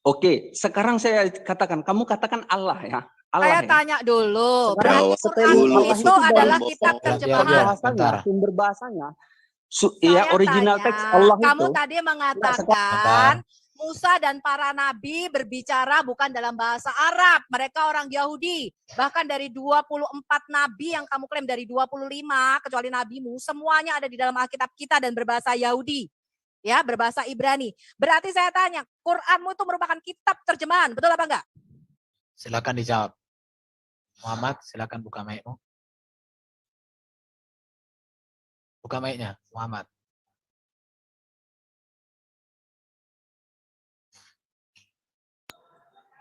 Oke, sekarang saya katakan, kamu katakan Allah ya. Allah Saya tanya dulu, sekarang berarti Quran itu adalah kitab terjemahan. Sumber bahasanya. Saya Ya, original tanya, teks Allah kamu itu. tadi mengatakan Musa dan para nabi berbicara bukan dalam bahasa Arab. Mereka orang Yahudi. Bahkan dari 24 nabi yang kamu klaim, dari 25 kecuali nabimu, semuanya ada di dalam Alkitab kita dan berbahasa Yahudi. Ya, berbahasa Ibrani. Berarti saya tanya, Quranmu itu merupakan kitab terjemahan, betul apa enggak? Silakan dijawab. Muhammad, silakan buka mic-mu. Buka mic-nya, Muhammad.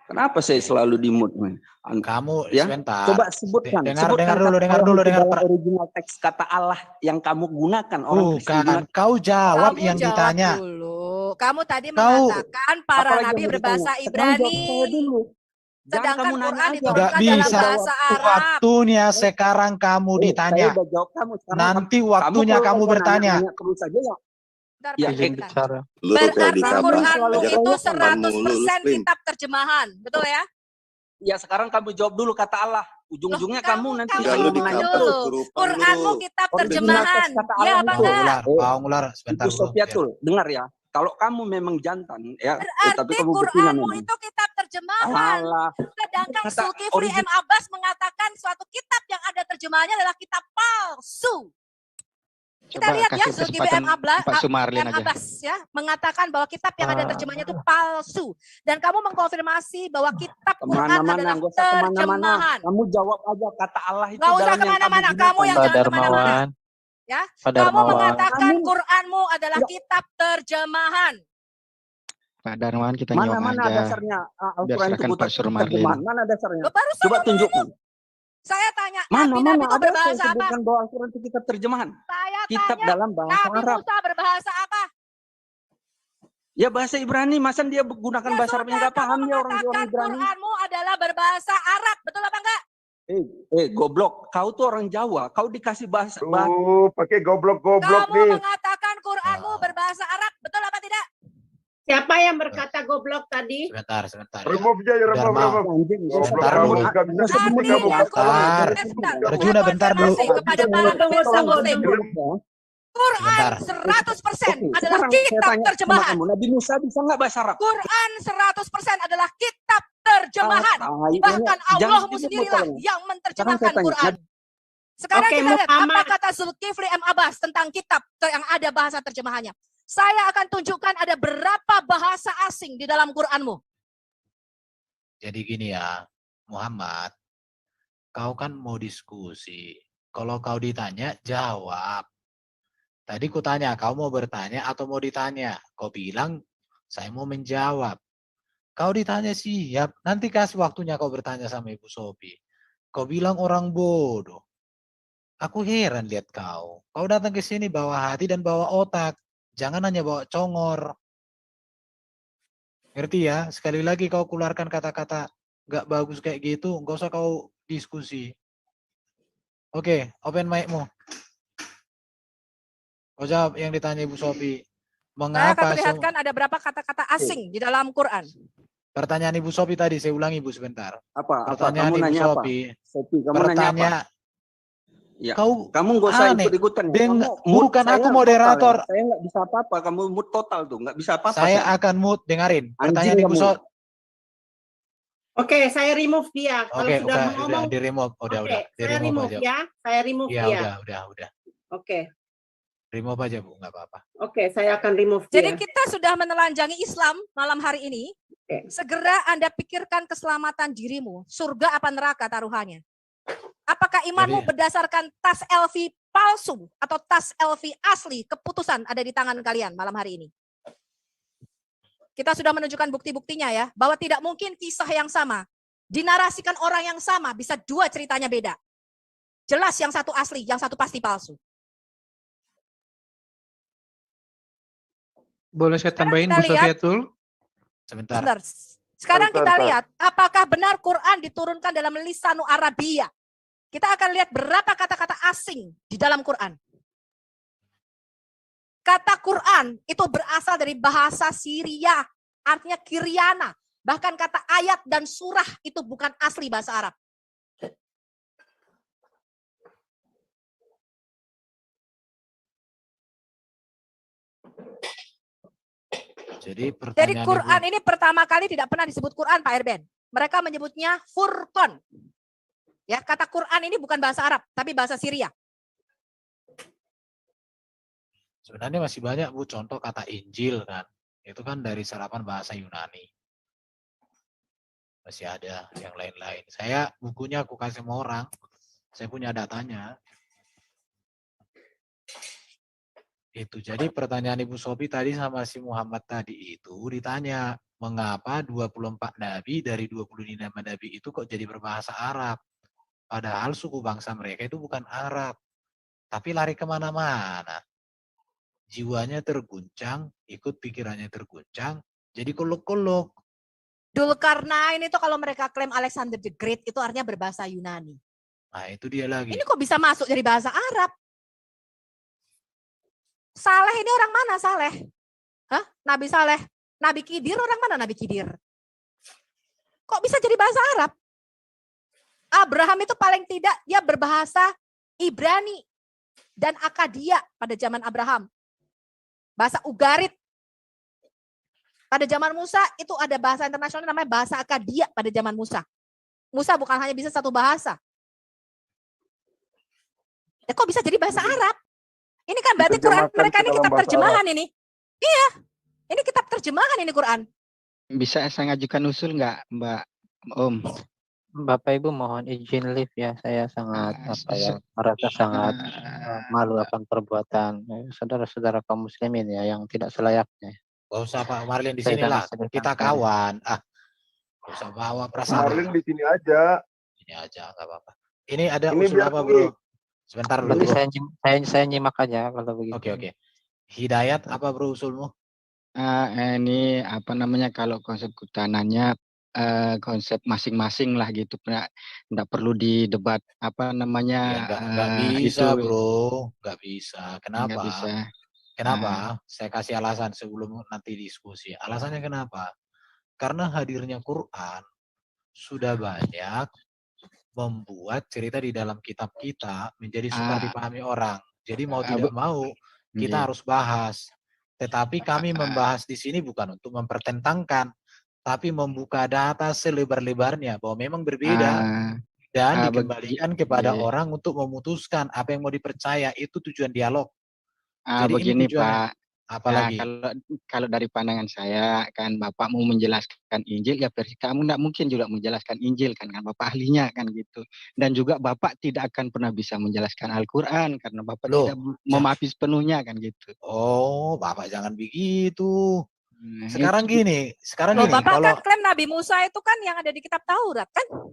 Kenapa saya selalu di-mute? Kamu ya? sebentar. Coba sebutkan. Dengar dulu. Original teks kata Allah yang kamu gunakan. Orang bukan, kau jawab kamu yang jawab ditanya. Dulu. Kamu tadi mengatakan para nabi berbahasa Ibrani. Sedangkan Quran diturunkan dalam bahasa Arab. Waktunya sekarang kamu ditanya. Nanti waktunya kamu bertanya. Berarti Quranmu itu 100% kitab terjemahan, betul ya? Ya, sekarang kamu jawab dulu kata Allah. Ujung-ujungnya kamu nanti menanya dulu. Quranmu kitab terjemahan. Ya apa enggak? Ngular sebentar dulu. Dengar ya. Kalau kamu memang jantan ya, berarti Quranmu itu kitab terjemahan. Sedangkan Zulkifli M. Abbas mengatakan suatu kitab yang ada terjemahannya adalah kitab palsu. Kita lihat ya, Zulkifli M. Abbas ya mengatakan bahwa kitab yang ada terjemahannya itu palsu. Dan kamu mengkonfirmasi bahwa kitab Quran adalah terjemahan. Kamu jawab aja kata Allah itu. Gak usah kemana-mana, kamu yang jangan kemana-mana. Ya, kamu mengatakan Quranmu adalah kitab terjemahan. Pak Darmawan, kita nyimak aja. Mana dasarnya? Biar silakan Pak Surmarlin. Mana dasarnya? Coba tunjukkan. Saya tanya, Nabi itu berbahasa apa? Bahwa Al-Quran itu kitab terjemahan. Saya kitab tanya, dalam bahasa Nabi Arab. Musa berbahasa apa? Ya bahasa Ibrani, masa dia menggunakan bahasa Arab yang nggak paham dia orang Ibrani. Quranmu adalah berbahasa Arab, betul apa enggak? Goblok, kau tuh orang Jawa, kau dikasih bahasa. Pakai goblok-goblok nih. Kamu mengatakan Quranmu berbahasa Arab, betul apa tidak? Siapa yang berkata goblok tadi? Sebentar. Remove aja, remove. Arjuna, bentar dulu. Kepada para pemirsa Muslim. Quran 100% adalah kitab terjemahan. Nabi Musa bisa nggak bahasa Arab? Quran 100% adalah kitab terjemahan. Bahkan Allahmu sendirilah yang menerjemahkan Quran. Sekarang kita lihat apa kata Zulkifli M. Abbas tentang kitab yang ada bahasa terjemahannya. Saya akan tunjukkan ada berapa bahasa asing di dalam Quranmu. Jadi gini ya, Muhammad, kau kan mau diskusi. Kalau kau ditanya, jawab. Tadi ku tanya, kau mau bertanya atau mau ditanya? Kau bilang, saya mau menjawab. Kau ditanya siap, nanti kasih waktunya kau bertanya sama Ibu Sophie. Kau bilang orang bodoh. Aku heran lihat kau. Kau datang ke sini bawa hati dan bawa otak. Jangan hanya bawa congor. Ngerti ya? Sekali lagi kau keluarkan kata-kata gak bagus kayak gitu, gak usah kau diskusi. Oke, open mic-mu. Kau jawab yang ditanya Ibu Sophie. Mengapa? Saya akan perlihatkan ada berapa kata-kata asing di dalam Quran. Pertanyaan Ibu Sophie tadi, saya ulangi Ibu sebentar. Kamu Pertanyaan Ibu nanya Sophie. Kamu nanya apa? Ya. Kamu nggak usah ikut-ikutan. Bukan aku moderator. Saya nggak bisa apa-apa. Kamu mute total tuh, nggak bisa apa-apa. Saya akan mute, dengarin. Pertanyaan Ibu Sophie. Oke, saya remove dia. Kalau sudah ngomong, di remove. Udah. Saya remove ya. Saya remove dia. Udah. Oke. Remove aja Bu, nggak apa-apa. Oke, saya akan remove dia. Jadi kita sudah menelanjangi Islam malam hari ini. Segera Anda pikirkan keselamatan dirimu. Surga apa neraka taruhannya? Apakah imanmu berdasarkan tas LV palsu atau tas LV asli? Keputusan ada di tangan kalian malam hari ini. Kita sudah menunjukkan bukti-buktinya ya, bahwa tidak mungkin kisah yang sama dinarasikan orang yang sama, bisa dua ceritanya beda. Jelas yang satu asli, yang satu pasti palsu. Boleh saya tambahin Bu Sofiatul? Sebentar. Sekarang kita lihat apakah benar Quran diturunkan dalam lisanu Arabia. Kita akan lihat berapa kata-kata asing di dalam Quran. Kata Quran itu berasal dari bahasa Syria, artinya Kiryana. Bahkan kata ayat dan surah itu bukan asli bahasa Arab. Jadi Quran ini pertama kali tidak pernah disebut Quran, Pak Erben. Mereka menyebutnya Furqan. Ya, kata Quran ini bukan bahasa Arab, tapi bahasa Syria. Sebenarnya masih banyak, Bu, contoh kata Injil kan. Itu kan dari serapan bahasa Yunani. Masih ada yang lain-lain. Saya bukunya aku kasih sama orang. Saya punya datanya. Itu. Jadi pertanyaan Ibu Sofi tadi sama si Muhammad tadi itu ditanya, mengapa 24 nabi dari 25 nabi itu kok jadi berbahasa Arab? Padahal suku bangsa mereka itu bukan Arab. Tapi lari kemana-mana. Jiwanya terguncang, ikut pikirannya terguncang, jadi kuluk-kuluk. Dulkarnain itu kalau mereka klaim Alexander the Great itu artinya berbahasa Yunani. Nah itu dia lagi. Ini kok bisa masuk dari bahasa Arab? Saleh ini orang mana Saleh? Hah? Nabi Saleh? Nabi Khidir orang mana Nabi Khidir? Kok bisa jadi bahasa Arab? Abraham itu paling tidak dia berbahasa Ibrani dan Akadia pada zaman Abraham. Bahasa Ugarit. Pada zaman Musa itu ada bahasa internasional namanya bahasa Akadia pada zaman Musa. Musa bukan hanya bisa satu bahasa. Ya, kok bisa jadi bahasa Arab? Ini kan berarti Quran mereka ini kitab terjemahan ini. Iya, ini kitab terjemahan ini Quran. Bisa saya ngajukan usul nggak, Mbak Om? Bapak Ibu mohon izin live ya, saya sangat merasa sangat malu akan perbuatan saudara-saudara kaum muslimin ya yang tidak selayaknya. Gak usah Pak Marlin di sini lah, kita kawan. Gak usah bawa perasaan. Marlin di sini aja. Ini aja nggak apa-apa. Ini ada usul apa Bro? Sebentar dulu. Saya nyimak aja kalau begitu. Oke. Hidayat apa Bro usulmu? Ini apa namanya kalau konsep kutanannya konsep masing-masing lah gitu, nggak perlu didebat apa namanya. Ya, nggak bisa itu, Bro, nggak bisa. Kenapa? Nggak bisa. Kenapa? Saya kasih alasan sebelum nanti diskusi. Alasannya kenapa? Karena hadirnya Quran sudah banyak membuat cerita di dalam kitab kita menjadi sukar dipahami orang. Jadi mau tidak mau kita harus bahas. Tetapi kami membahas di sini bukan untuk mempertentangkan, tapi membuka data selebar-lebarnya bahwa memang berbeda dan dikembalikan kepada orang untuk memutuskan apa yang mau dipercaya. Itu tujuan dialog. Jadi begini Pak, apalagi kalau dari pandangan saya kan Bapak mau menjelaskan Injil ya versi kamu nggak mungkin juga menjelaskan Injil kan Bapak ahlinya kan gitu, dan juga Bapak tidak akan pernah bisa menjelaskan Al-Quran karena Bapak tidak memahami sepenuhnya kan gitu. Oh Bapak jangan begitu. Sekarang gini, Bapak kan klaim Nabi Musa itu kan yang ada di kitab Taurat kan?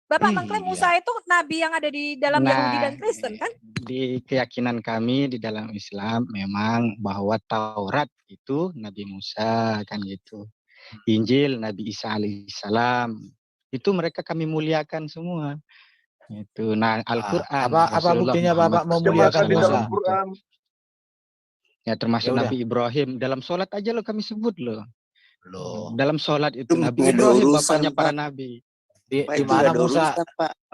Bapak mengklaim Musa itu nabi yang ada di dalam Yahudi dan Kristen kan? Di keyakinan kami di dalam Islam memang bahwa Taurat itu Nabi Musa kan gitu. Injil Nabi Isa alaihissalam. Itu mereka kami muliakan semua. Itu. Nah, Al-Qur'an apa buktinya Bapak memuliakan Musa? Ya termasuk Nabi Ibrahim. Dalam sholat aja lo kami sebut loh. Dalam sholat itu Nabi Ibrahim bapaknya para nabi. Di mana Musa?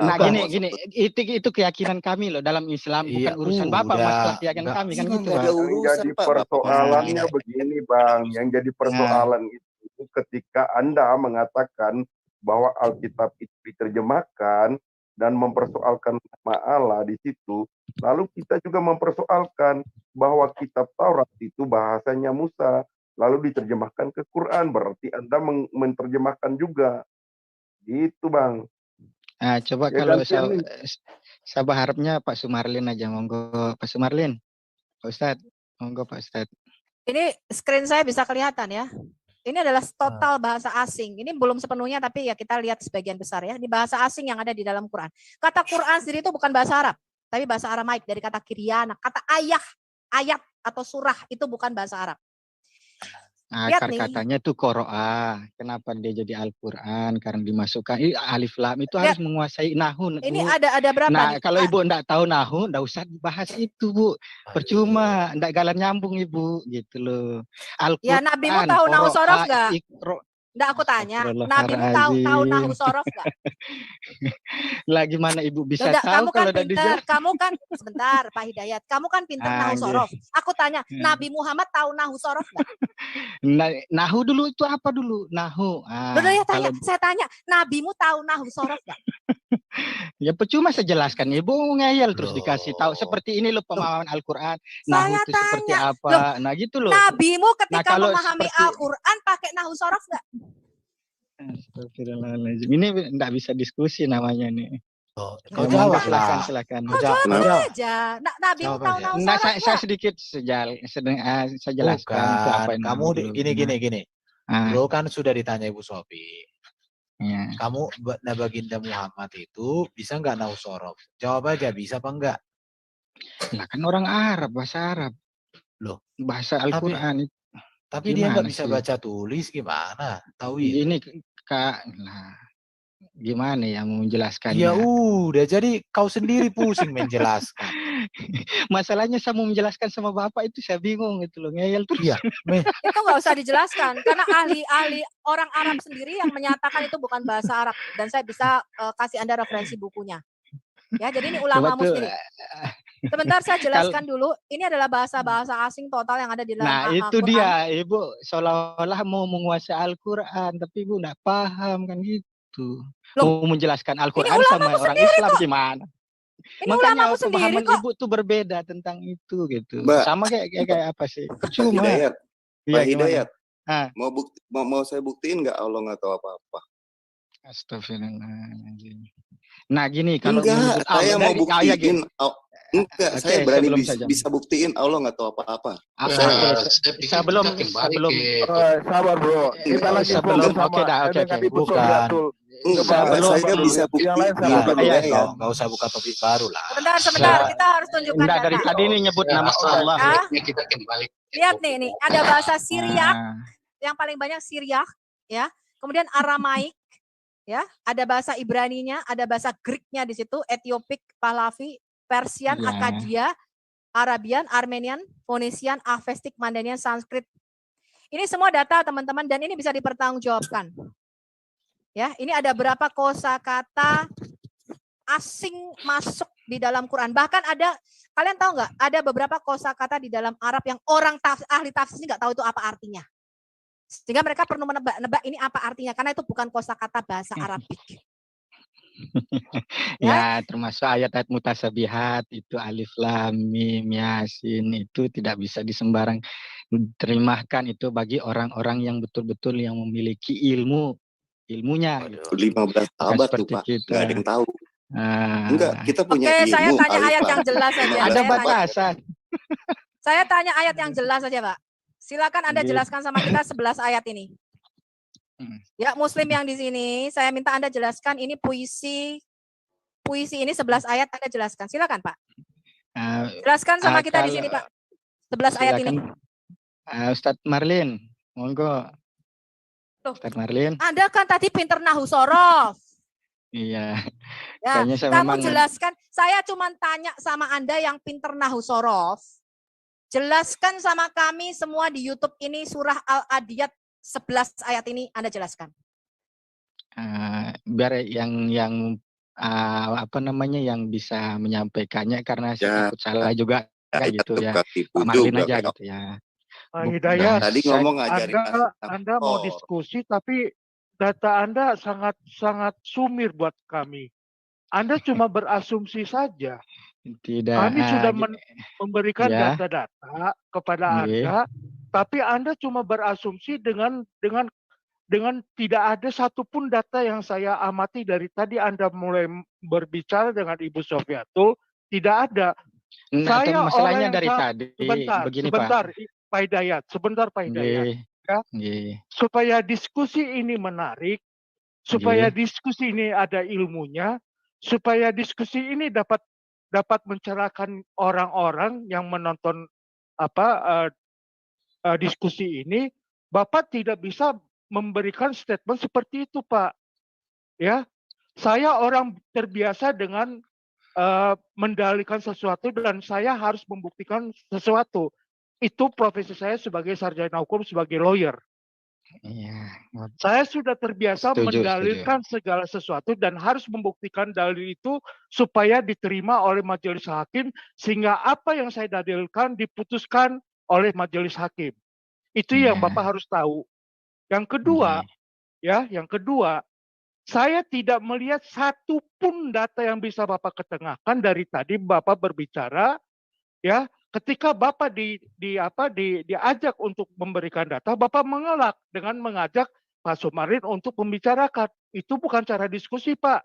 Nah gini itu keyakinan kami loh dalam Islam, bukan urusan Bapak masalah keyakinan kami kan gitu. Yang jadi persoalannya begini Bang, yang jadi persoalan itu ketika Anda mengatakan bahwa Alkitab itu diterjemahkan dan mempersoalkan nama Allah di situ, lalu kita juga mempersoalkan bahwa kitab Taurat itu bahasanya Musa, lalu diterjemahkan ke Quran, berarti Anda menerjemahkan juga. Gitu Bang. Nah, coba ya, kalau saya berharapnya Pak Sumarlin aja, monggo Pak Sumarlin. Pak Ustadz, monggo Pak Ustadz. Ini screen saya bisa kelihatan ya. Ini adalah total bahasa asing. Ini belum sepenuhnya tapi ya kita lihat sebagian besar ya. Ini bahasa asing yang ada di dalam Quran. Kata Quran sendiri itu bukan bahasa Arab, tapi bahasa Aramaik dari kata kiryana. Kata ayat atau surah itu bukan bahasa Arab. Nah, katanya itu Qoro'ah. Kenapa dia jadi Al-Quran? Karena dimasukkan alif lam itu harus menguasai nahu. Ini ada berapa? Nah, nih? kalau Ibu enggak tahu nahu, enggak usah dibahas itu, Bu. Percuma, enggak galan nyambung Ibu, gitu loh. Ya, Nabi mu tahu nahu sorof enggak? Enggak, aku tanya, nabimu tahu nahu sorof enggak? Lah gimana Ibu bisa Enggak, tahu kamu kan kalau udah pinter, dijelaskan? kamu kan sebentar Pak Hidayat, kamu kan pinter nahu sorof. Aku tanya, Nabi Muhammad tahu nahu sorof enggak? Nahu dulu itu apa dulu? Nahu. Udah ya tanya, saya tanya, nabimu tahu nahu sorof enggak? Ya percuma saya jelaskan, Ibu ngeyel terus dikasih tahu seperti ini loh pemahaman Al-Qur'an. Nahu itu seperti apa? Nah gitu loh. Nabimu ketika kalau memahami Al-Qur'an pakai nahu sorof enggak? Astagfirullahaladzim. Ini enggak bisa diskusi namanya nih. Kau jawab silakan. Kau jawab aja. Nabimu tahu nahu sorof enggak? Saya sedikit saya jelaskan apa yang kamu gini. Bro kan sudah ditanya Ibu Sofi. Ya. Kamu baginda Muhammad itu bisa nggak nahu sorof? Jawab aja, bisa apa enggak? Lah kan orang Arab, bahasa Arab. Loh, bahasa Al-Qur'an itu. Tapi dia nggak bisa baca tulis, gimana? Tahu ya? Ini Kak, nah, gimana ya mau menjelaskannya? Ya udah, jadi kau sendiri pusing menjelaskan. Masalahnya saya mau menjelaskan sama Bapak itu saya bingung gitu loh, ngeyel terus. Iya. Itu nggak usah dijelaskan karena ahli orang Arab sendiri yang menyatakan itu bukan bahasa Arab dan saya bisa kasih Anda referensi bukunya. Ya, jadi ini ulama muslim. Sebentar saya jelaskan dulu. Ini adalah bahasa-bahasa asing total yang ada di dalam Al-Qur'an. Nah, itu dia, Ibu seolah-olah mau menguasai Al-Qur'an, tapi Ibu enggak paham kan gitu. Mau menjelaskan Al-Qur'an sama orang Islam gimana? Ini makanya pemahaman Ibu tuh berbeda tentang itu gitu. Mbak, sama kayak apa sih? Percuma. Hidayat. Iya, Pak Hidayat. Mau saya buktiin nggak Allah nggak tahu apa-apa? Astagfirullahaladzim. Nah gini, kalau enggak, saya mau buktiin. Enggak, saya berani bisa buktiin Allah nggak tahu apa-apa. Sebelum sabar bro. Kita lagi bukan. Saya bisa buktiin. Nggak usah buka topik baru lah. Sebentar, kita harus tunjukkan data. Dari tadi ini nyebut nama Allah. Kita kembali. Lihat nih, ada bahasa Syriak yang paling banyak Syriak, ya. Kemudian Aramaik, ya. Ada bahasa Ibraninya, ada bahasa Greeknya di situ, Etiopik, Pahlavi, Persian, Akkadia, Arabian, Armenian, Phoenician, Avestic, Mandanian, Sanskrit. Ini semua data teman-teman dan ini bisa dipertanggungjawabkan. Ya, ini ada berapa kosakata asing masuk di dalam Quran. Bahkan ada, kalian tahu nggak? Ada beberapa kosakata di dalam Arab yang orang ahli tafsir nggak tahu itu apa artinya. Sehingga mereka perlu menebak ini apa artinya karena itu bukan kosakata bahasa Arabik. Ya, termasuk ayat-ayat mutasabihat itu alif lam mim yasin itu tidak bisa disembarang terimakan itu bagi orang-orang yang betul-betul yang memiliki ilmunya. 15 abad tuh Pak, nggak ada yang tahu. Enggak, kita punya ilmu. Saya tanya ayat yang jelas saja. Ada batasan. Saya tanya ayat yang jelas saja Pak. Silakan Anda jelaskan sama kita 11 ayat ini. Ya, Muslim yang di sini, saya minta Anda jelaskan ini puisi ini 11 ayat Anda jelaskan. Silakan Pak. Jelaskan sama kita di sini Pak. 11 ayat ini. Ustadz Marlin, monggo. Ustadz Marlin. Anda kan tadi pinter nahu sorof. Iya. Ya, kamu jelaskan. Saya cuma tanya sama Anda yang pinter nahu sorof. Jelaskan sama kami semua di YouTube ini surah Al-Adiyat 11 ayat ini Anda jelaskan. Biar yang apa namanya yang bisa menyampaikannya karena saya takut salah juga kayak gitu ya. Pak Marlin aja gitu ya. Pak Hidayat, tadi ngomong ngajarin Anda mau diskusi tapi data Anda sangat sumir buat kami. Anda cuma berasumsi saja. Tidak. Kami sudah memberikan data-data kepada Anda, tapi Anda cuma berasumsi dengan tidak ada satupun data yang saya amati dari tadi Anda mulai berbicara dengan Ibu Sofiatul, tidak ada. Saya masalahnya dari tadi. Sebentar, Pak Hidayat. Supaya diskusi ini menarik, supaya diskusi ini ada ilmunya, supaya diskusi ini dapat mencerahkan orang-orang yang menonton diskusi ini, Bapak tidak bisa memberikan statement seperti itu, Pak. Ya, saya orang terbiasa dengan mendalilkan sesuatu dan saya harus membuktikan sesuatu. Itu profesi saya sebagai sarjana hukum, sebagai lawyer. Iya. Saya sudah terbiasa Setuju, mendalilkan segala sesuatu dan harus membuktikan dalil itu supaya diterima oleh majelis hakim sehingga apa yang saya dalilkan diputuskan oleh majelis hakim. Itu yang Iya. Bapak harus tahu. Yang kedua, yang kedua, saya tidak melihat satu pun data yang bisa Bapak ketengahkan dari tadi Bapak berbicara, ya. Ketika Bapak diajak untuk memberikan data, Bapak mengelak dengan mengajak Pak Sumarin untuk membicarakan. Itu bukan cara diskusi, Pak.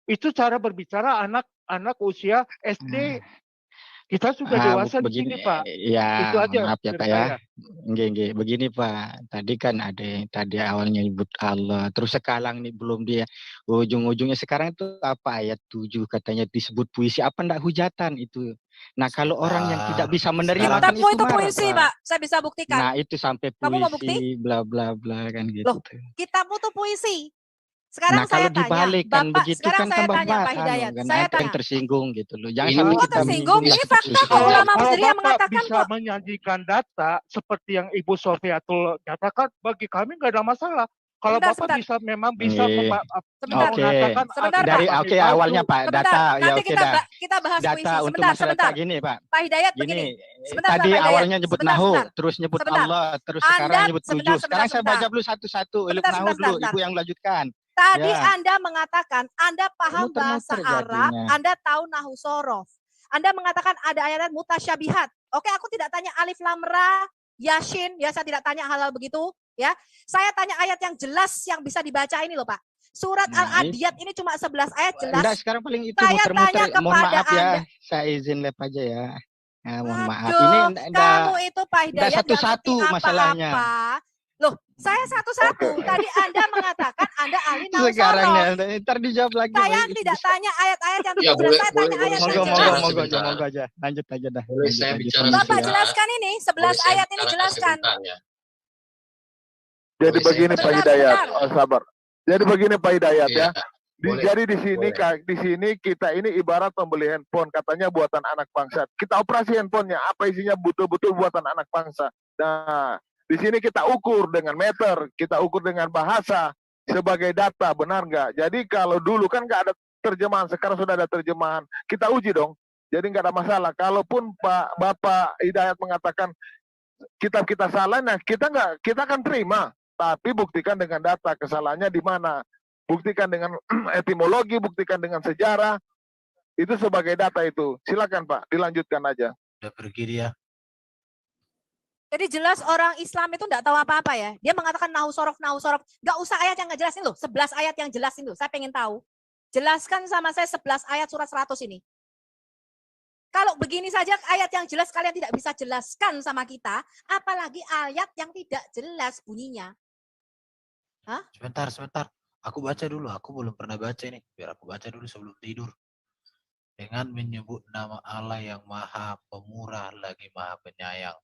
Itu cara berbicara anak usia SD. Kita sudah dewasa di sini, Pak. Ya, Itu aja maaf ya dari Pak ya. saya. Nggih. Begini Pak, tadi kan ada yang tadi awalnya nyebut Allah, terus sekarang nih belum dia ujung-ujungnya sekarang itu apa ayat 7 katanya disebut puisi, apa ndak hujatan itu. Nah, kalau orang yang tidak bisa menerima kan Kitabmu itu marah, puisi, Pak. Pak. Saya bisa buktikan. Nah, itu sampai Kamu mau bukti? puisi bla bla bla kan gitu. Loh, kitabmu tuh puisi. Sekarang Nah, kalau saya tanya, dibalik kan Bapak, begitu sekarang kan saya tambah tanya Pak Hidayat. kan Saya ada yang tanya. tersinggung gitu loh. Jangan Ini sampai Kok kita tersinggung? menyinggung Ini fakta kok Kalau ulama sendiri yang Bapak mengatakan bisa kok. menyajikan data seperti yang Ibu Sofiatul katakan, bagi kami nggak ada masalah. Kalau Sebentar, Bapak sebentar. memang bisa Sebentar. mengatakan Sebentar, dari Pak. oke awalnya Pak Sebentar, data ya nanti oke dah. kita bahas Data puisi. untuk Sebentar, masyarakat gini Pak. Pak Hidayat Gini, begini. Sebentar, tadi Pak Hidayat. awalnya nyebut nahu, terus nyebut Sebentar. Allah, terus Anda, sekarang nyebut tujuh. Sekarang saya sebentar. baca dulu satu-satu. Ilmu Sebentar, nahu dulu, sebentar. Ibu yang lanjutkan. Tadi Ya. Anda mengatakan Anda paham bahasa Muter-muter Arab, jadinya. Anda tahu nahu sorof. Anda mengatakan ada ayat mutasyabihat. Oke, aku tidak tanya alif lam ra, yasin, ya saya tidak tanya hal-hal begitu, ya. Saya tanya ayat yang jelas yang bisa dibaca ini loh, Pak. Surat Al-Adiyat ini cuma 11 ayat jelas. Enggak, sekarang paling itu Saya muter-muter. tanya Mohon kepada maaf ya, Anda. saya izin lep aja ya. Nah, mohon maaf. Aduh, Ini kamu itu Pak Hidayat nggak satu-satu ngerti masalahnya. apa-apa. Loh, saya satu-satu. Tadi Anda mengatakan Anda ahli nahu Sekarang sorof. ya, ntar dijawab lagi. Saya tidak tanya ayat-ayat yang Ya, tidak jelas, saya tanya ayat yang jelas. Monggo aja. Lanjut aja dah. Boleh saya bicara Bapak sebentar? jelaskan ini, 11 ayat ini jelaskan. Jadi begini Pak Hidayat, sabar. Jadi begini Pak Hidayat ya. Jadi di sini kita ini ibarat membeli handphone, katanya buatan anak bangsa. Kita operasi handphonenya, apa isinya betul-betul buatan anak bangsa. Nah, di sini kita ukur dengan meter, kita ukur dengan bahasa sebagai data, benar nggak? Jadi kalau dulu kan nggak ada terjemahan, sekarang sudah ada terjemahan. Kita uji dong. Jadi nggak ada masalah. Kalaupun Bapak Hidayat mengatakan kitab kita salah, nah kita akan terima. Tapi buktikan dengan data kesalahannya di mana. Buktikan dengan etimologi, buktikan dengan sejarah. Itu sebagai data itu. Silakan Pak, dilanjutkan aja. Udah pergi dia. Jadi jelas orang Islam itu enggak tahu apa-apa ya. Dia mengatakan nahu sorof. Enggak usah ayat yang ngejelasin loh. 11 ayat yang jelasin loh. Saya pengen tahu. Jelaskan sama saya 11 ayat surat 100 ini. Kalau begini saja ayat yang jelas kalian tidak bisa jelaskan sama kita. Apalagi ayat yang tidak jelas bunyinya. Hah? Sebentar. Aku baca dulu. Aku belum pernah baca ini. Biar aku baca dulu sebelum tidur. Dengan menyebut nama Allah yang Maha Pemurah lagi Maha Penyayang.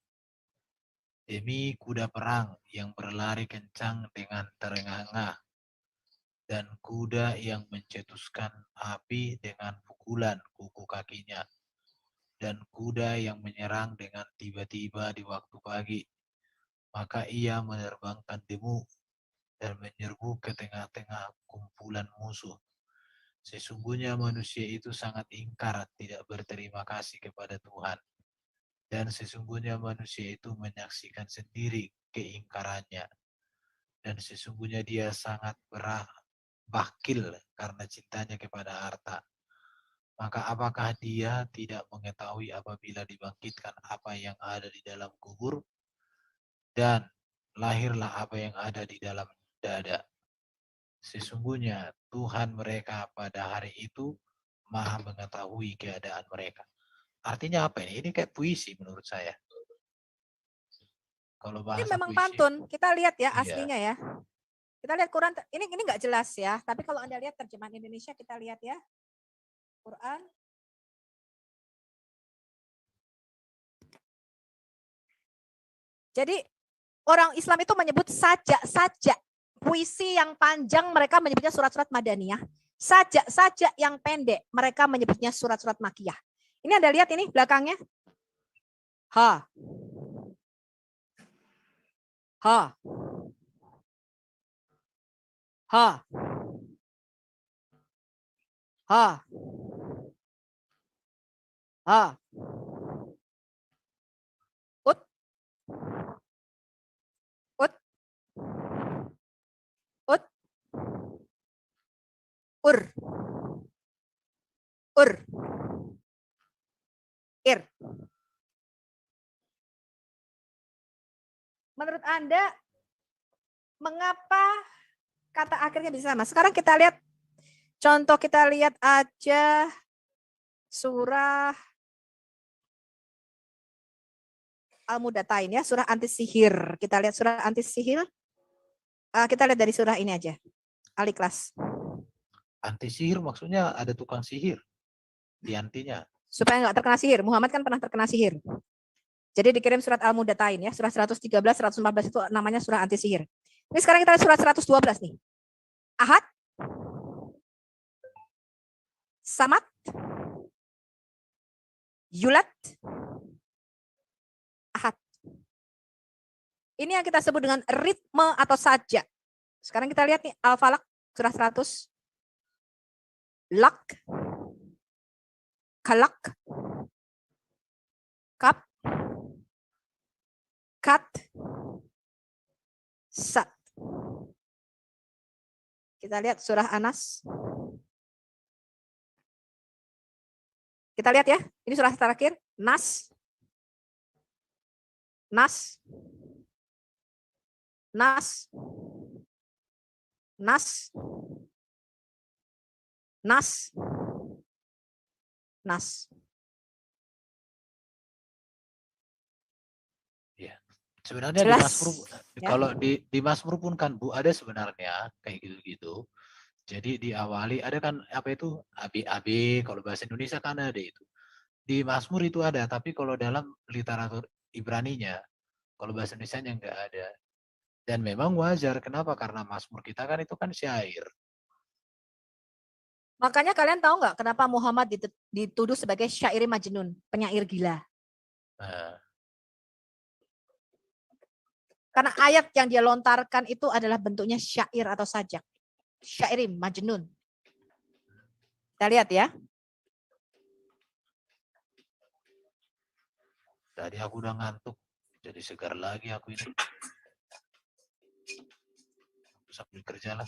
Demi kuda perang yang berlari kencang dengan terengah-engah. Dan kuda yang mencetuskan api dengan pukulan kuku kakinya. Dan kuda yang menyerang dengan tiba-tiba di waktu pagi. Maka ia menerbangkan debu dan menyerbu ke tengah-tengah kumpulan musuh. Sesungguhnya manusia itu sangat ingkar, tidak berterima kasih kepada Tuhan. Dan sesungguhnya manusia itu menyaksikan sendiri keingkarannya. Dan sesungguhnya dia sangat bakil karena cintanya kepada harta. Maka apakah dia tidak mengetahui apabila dibangkitkan apa yang ada di dalam kubur? Dan lahirlah apa yang ada di dalam dada. Sesungguhnya Tuhan mereka pada hari itu Maha mengetahui keadaan mereka. Artinya apa ini? Ini kayak puisi menurut saya. Kalau bahasa ini memang puisi, pantun. Kita lihat ya iya. aslinya ya. Kita lihat Quran. Ini nggak jelas ya. Tapi kalau Anda lihat terjemahan Indonesia, kita lihat ya. Quran. Jadi orang Islam itu menyebut saja. Puisi yang panjang mereka menyebutnya surat-surat Madaniyah. Saja yang pendek mereka menyebutnya surat-surat Makiyah. Ini Anda lihat ini belakangnya. Ha. Ha. Ha. Ha. Ut. Ut. Ut. Ur. Ur. Ir. Menurut Anda, mengapa kata akhirnya bisa sama? Sekarang kita lihat, contoh kita lihat aja surah Al-Mudatain ya, surah anti sihir. Kita lihat surah anti sihir. Kita lihat dari surah ini aja. Al-Ikhlas. Anti sihir maksudnya ada tukang sihir di antinya. Supaya nggak terkena sihir. Muhammad kan pernah terkena sihir. Jadi dikirim surat Al-Mudatain ya, surah 113, 114 itu namanya surah anti sihir. Ini sekarang kita lihat surat 112 nih. Ahad, Samad, Yulat, Ahad. Ini yang kita sebut dengan ritme atau saja. Sekarang kita lihat nih Al-Falaq surah 100. Lak, Kalak, Kap, Kat, Sat. Kita lihat surah Anas. Kita lihat ya, ini surah terakhir. Nas. Nas. Nas. Nas. Nas. Nas. Sebenarnya di Mazmur, kalau di Mazmur pun kan Bu ada sebenarnya kayak gitu-gitu. Jadi diawali ada kan apa itu abi-abi, kalau bahasa Indonesia kan ada itu. Di Mazmur itu ada, tapi kalau dalam literatur Ibraninya, kalau bahasa Indonesianya enggak ada. Dan memang wajar, kenapa? Karena Mazmur kita kan itu kan syair. Makanya kalian tahu nggak kenapa Muhammad dituduh sebagai syair majnun, penyair gila? Karena ayat yang dia lontarkan itu adalah bentuknya syair atau sajak. Syair majnun. Kita lihat ya. Tadi aku udah ngantuk, jadi segar lagi aku ini. Aku sambil kerja lah.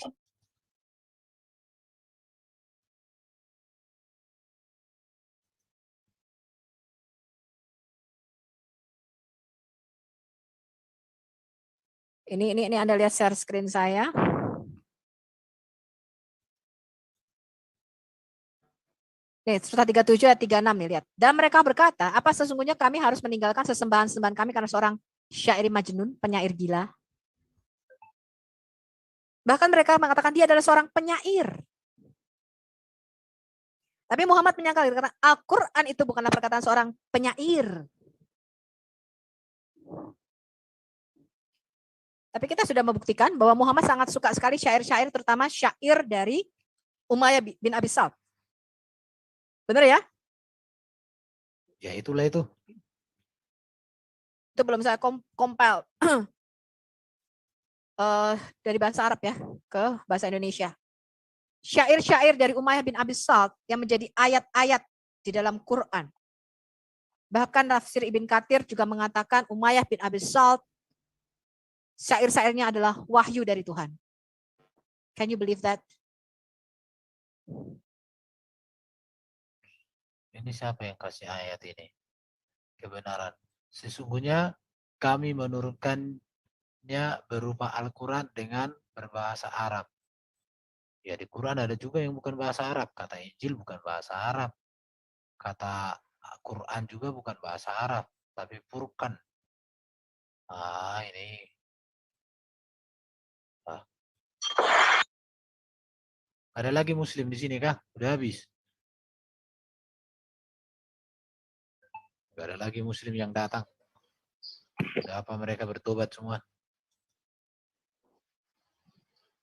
Ini Anda lihat share screen saya. Nih, surah 37 ayat 36 nih, lihat. Dan mereka berkata, apa sesungguhnya kami harus meninggalkan sesembahan-sembahan kami karena seorang syair majnun, penyair gila. Bahkan mereka mengatakan dia adalah seorang penyair. Tapi Muhammad menyangkal karena Al-Quran itu bukanlah perkataan seorang penyair. Tapi kita sudah membuktikan bahwa Muhammad sangat suka sekali syair-syair, terutama syair dari Umayyah bin Abi Salt. Benar ya? Ya itulah itu. Itu belum saya compile dari bahasa Arab ya ke bahasa Indonesia. Syair-syair dari Umayyah bin Abi Salt yang menjadi ayat-ayat di dalam Quran. Bahkan tafsir Ibn Katsir juga mengatakan Umayyah bin Abi Salt syair-syairnya adalah wahyu dari Tuhan. Can you believe that? Ini siapa yang kasih ayat ini? Kebenaran. Sesungguhnya kami menurunkannya berupa Al-Quran dengan berbahasa Arab. Ya di Quran ada juga yang bukan bahasa Arab. Kata Injil bukan bahasa Arab. Kata Quran juga bukan bahasa Arab. Tapi Furqan. Ini. Ada lagi Muslim di sini kah? Udah habis. Gak ada lagi Muslim yang datang. Apa mereka bertobat semua?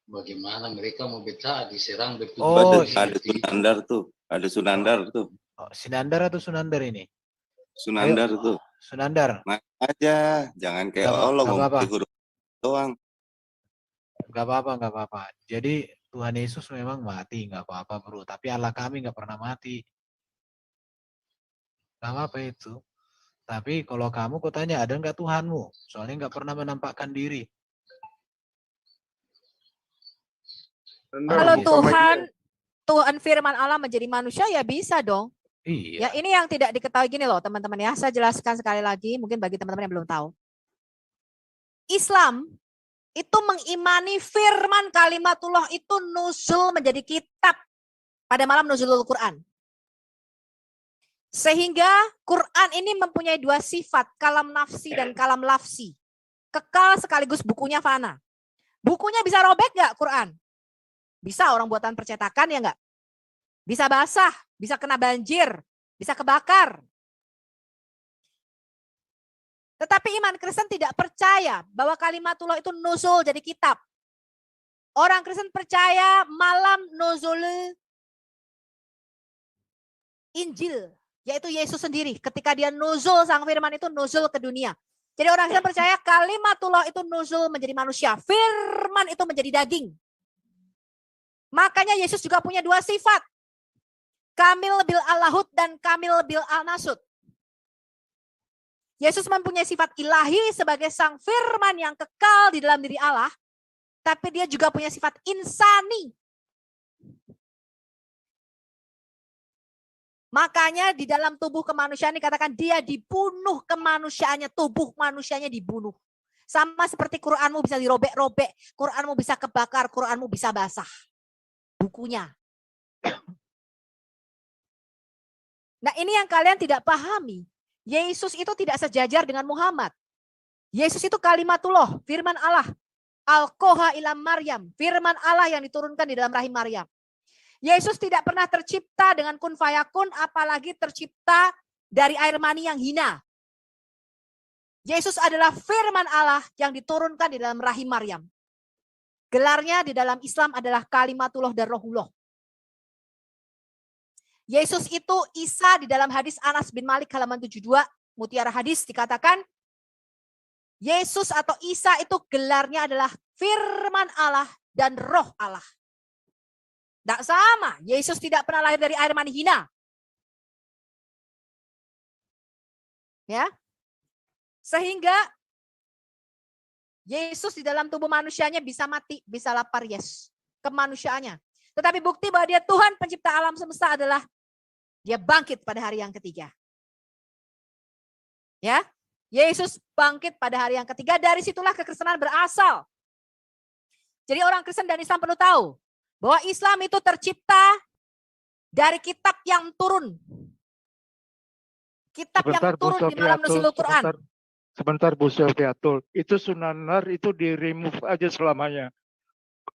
Bagaimana mereka mau betah diserang bertujuh? Oh, ada Sunandar tuh. Ada Sunandar tuh. Oh, Sinandar atau Sunandar ini? Sunandar tuh. Sunandar. Mak aja, jangan kayak Allah ngomong huruf doang. Nggak apa-apa, nggak apa-apa. Jadi Tuhan Yesus memang mati, nggak apa-apa bro. Tapi Allah kami nggak pernah mati. Nggak apa-apa itu. Tapi kalau kamu tanya ada nggak Tuhanmu? Soalnya nggak pernah menampakkan diri. Kalau Tuhan firman Allah menjadi manusia ya bisa dong. Iya. Ya ini yang tidak diketahui gini loh teman-teman ya. Saya jelaskan sekali lagi mungkin bagi teman-teman yang belum tahu. Islam itu mengimani firman kalimatullah itu nuzul menjadi kitab pada malam nuzulul Quran. Sehingga Quran ini mempunyai dua sifat, kalam nafsi dan kalam lafsi. Kekal sekaligus bukunya fana. Bukunya bisa robek nggak Quran? Bisa, orang buatan percetakan ya nggak? Bisa basah, bisa kena banjir, bisa kebakar. Tetapi iman Kristen tidak percaya bahwa kalimatullah itu nuzul jadi kitab. Orang Kristen percaya malam nuzul Injil, yaitu Yesus sendiri. Ketika dia nuzul, sang firman itu nuzul ke dunia. Jadi orang Kristen percaya kalimatullah itu nuzul menjadi manusia. Firman itu menjadi daging. Makanya Yesus juga punya dua sifat. Kamil bil al-lahud dan kamil bil al-nasud. Yesus mempunyai sifat ilahi sebagai sang firman yang kekal di dalam diri Allah. Tapi dia juga punya sifat insani. Makanya di dalam tubuh kemanusiaan dikatakan dia dibunuh kemanusiaannya. Tubuh manusianya dibunuh. Sama seperti Quranmu bisa dirobek-robek. Quranmu bisa kebakar, Quranmu bisa basah. Bukunya. Nah ini yang kalian tidak pahami. Yesus itu tidak sejajar dengan Muhammad. Yesus itu kalimatullah, firman Allah. Al-Qoha ilam Maryam, firman Allah yang diturunkan di dalam rahim Maryam. Yesus tidak pernah tercipta dengan kun fayakun, apalagi tercipta dari air mani yang hina. Yesus adalah firman Allah yang diturunkan di dalam rahim Maryam. Gelarnya di dalam Islam adalah kalimatullah dan rohullah. Yesus itu Isa di dalam hadis Anas bin Malik halaman 72, mutiara hadis dikatakan, Yesus atau Isa itu gelarnya adalah firman Allah dan roh Allah. Tidak sama, Yesus tidak pernah lahir dari air mani hina. Ya. Sehingga Yesus di dalam tubuh manusianya bisa mati, bisa lapar, yes. Kemanusiaannya. Tetapi bukti bahwa dia Tuhan pencipta alam semesta adalah dia bangkit pada hari yang ketiga. Ya, Yesus bangkit pada hari yang ketiga. Dari situlah kekristenan berasal. Jadi orang Kristen dan Islam perlu tahu bahwa Islam itu tercipta dari kitab yang turun. Kitab yang turun di malam nuzulul Quran. Sebentar Bu Sylviatul, itu Sunanar itu di remove aja selamanya.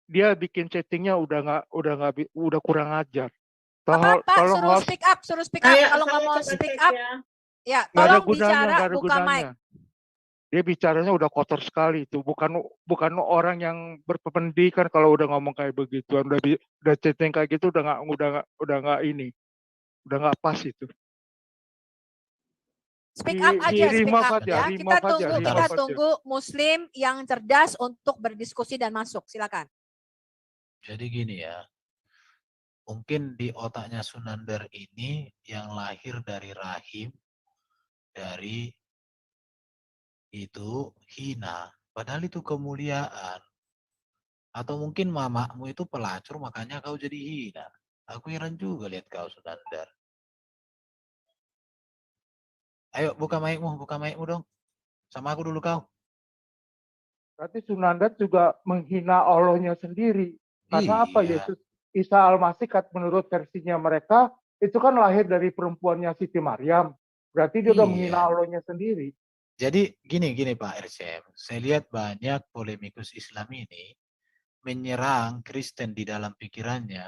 Dia bikin chattingnya udah kurang ajar. Pak, suruh speak up. Kalau nggak mau speak up, ya tolong bicara, buka mic. Dia bicaranya udah kotor sekali itu, bukan orang yang berpendidikan kalau udah ngomong kayak begituan, udah chatting kayak gitu udah nggak pas itu. Speak up aja, speak up ya. Kita tunggu Muslim yang cerdas untuk berdiskusi dan masuk. Silakan. Jadi gini ya. Mungkin di otaknya Sunandar ini yang lahir dari rahim, dari itu hina, padahal itu kemuliaan. Atau mungkin mamamu itu pelacur, makanya kau jadi hina. Aku heran juga lihat kau Sunandar. Ayo buka mic-mu dong. Sama aku dulu kau. Berarti Sunandar juga menghina Allahnya sendiri. Karena apa Yesus? Isa Al-Masih menurut versinya mereka itu kan lahir dari perempuannya Siti Maryam. Berarti dia udah menghina Allahnya sendiri. Jadi gini Pak RCM, saya lihat banyak polemikus Islam ini menyerang Kristen di dalam pikirannya,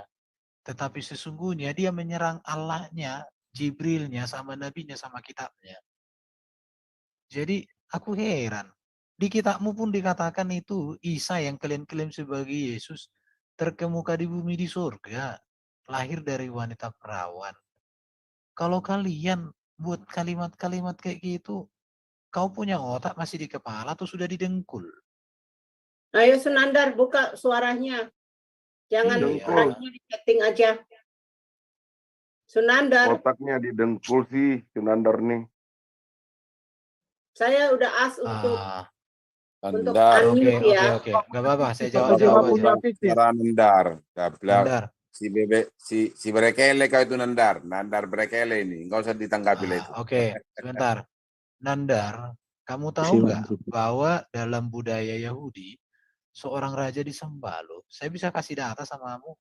tetapi sesungguhnya dia menyerang Allahnya, Jibrilnya, sama Nabinya, sama kitabnya. Jadi aku heran, di kitabmu pun dikatakan itu Isa yang kalian klaim sebagai Yesus terkemuka di bumi di surga, lahir dari wanita perawan. Kalau kalian buat kalimat-kalimat kayak gitu, kau punya otak masih di kepala atau sudah didengkul? Ayo Sunandar, buka suaranya. Jangan Dengkul. suaranya di setting aja. Sunandar, Otaknya didengkul sih Sunandar nih. saya udah untuk Nandar. unmute ya. Oke. Nggak apa-apa, saya jawab aja. Cara Nandar. Nandar. Si Berekele kau itu Nandar. Nandar Berekele ini. Enggak usah ditanggapi lah itu. Oke, sebentar. Nandar, kamu tahu nggak bahwa dalam budaya Yahudi seorang raja disembah loh. Saya bisa kasih data sama kamu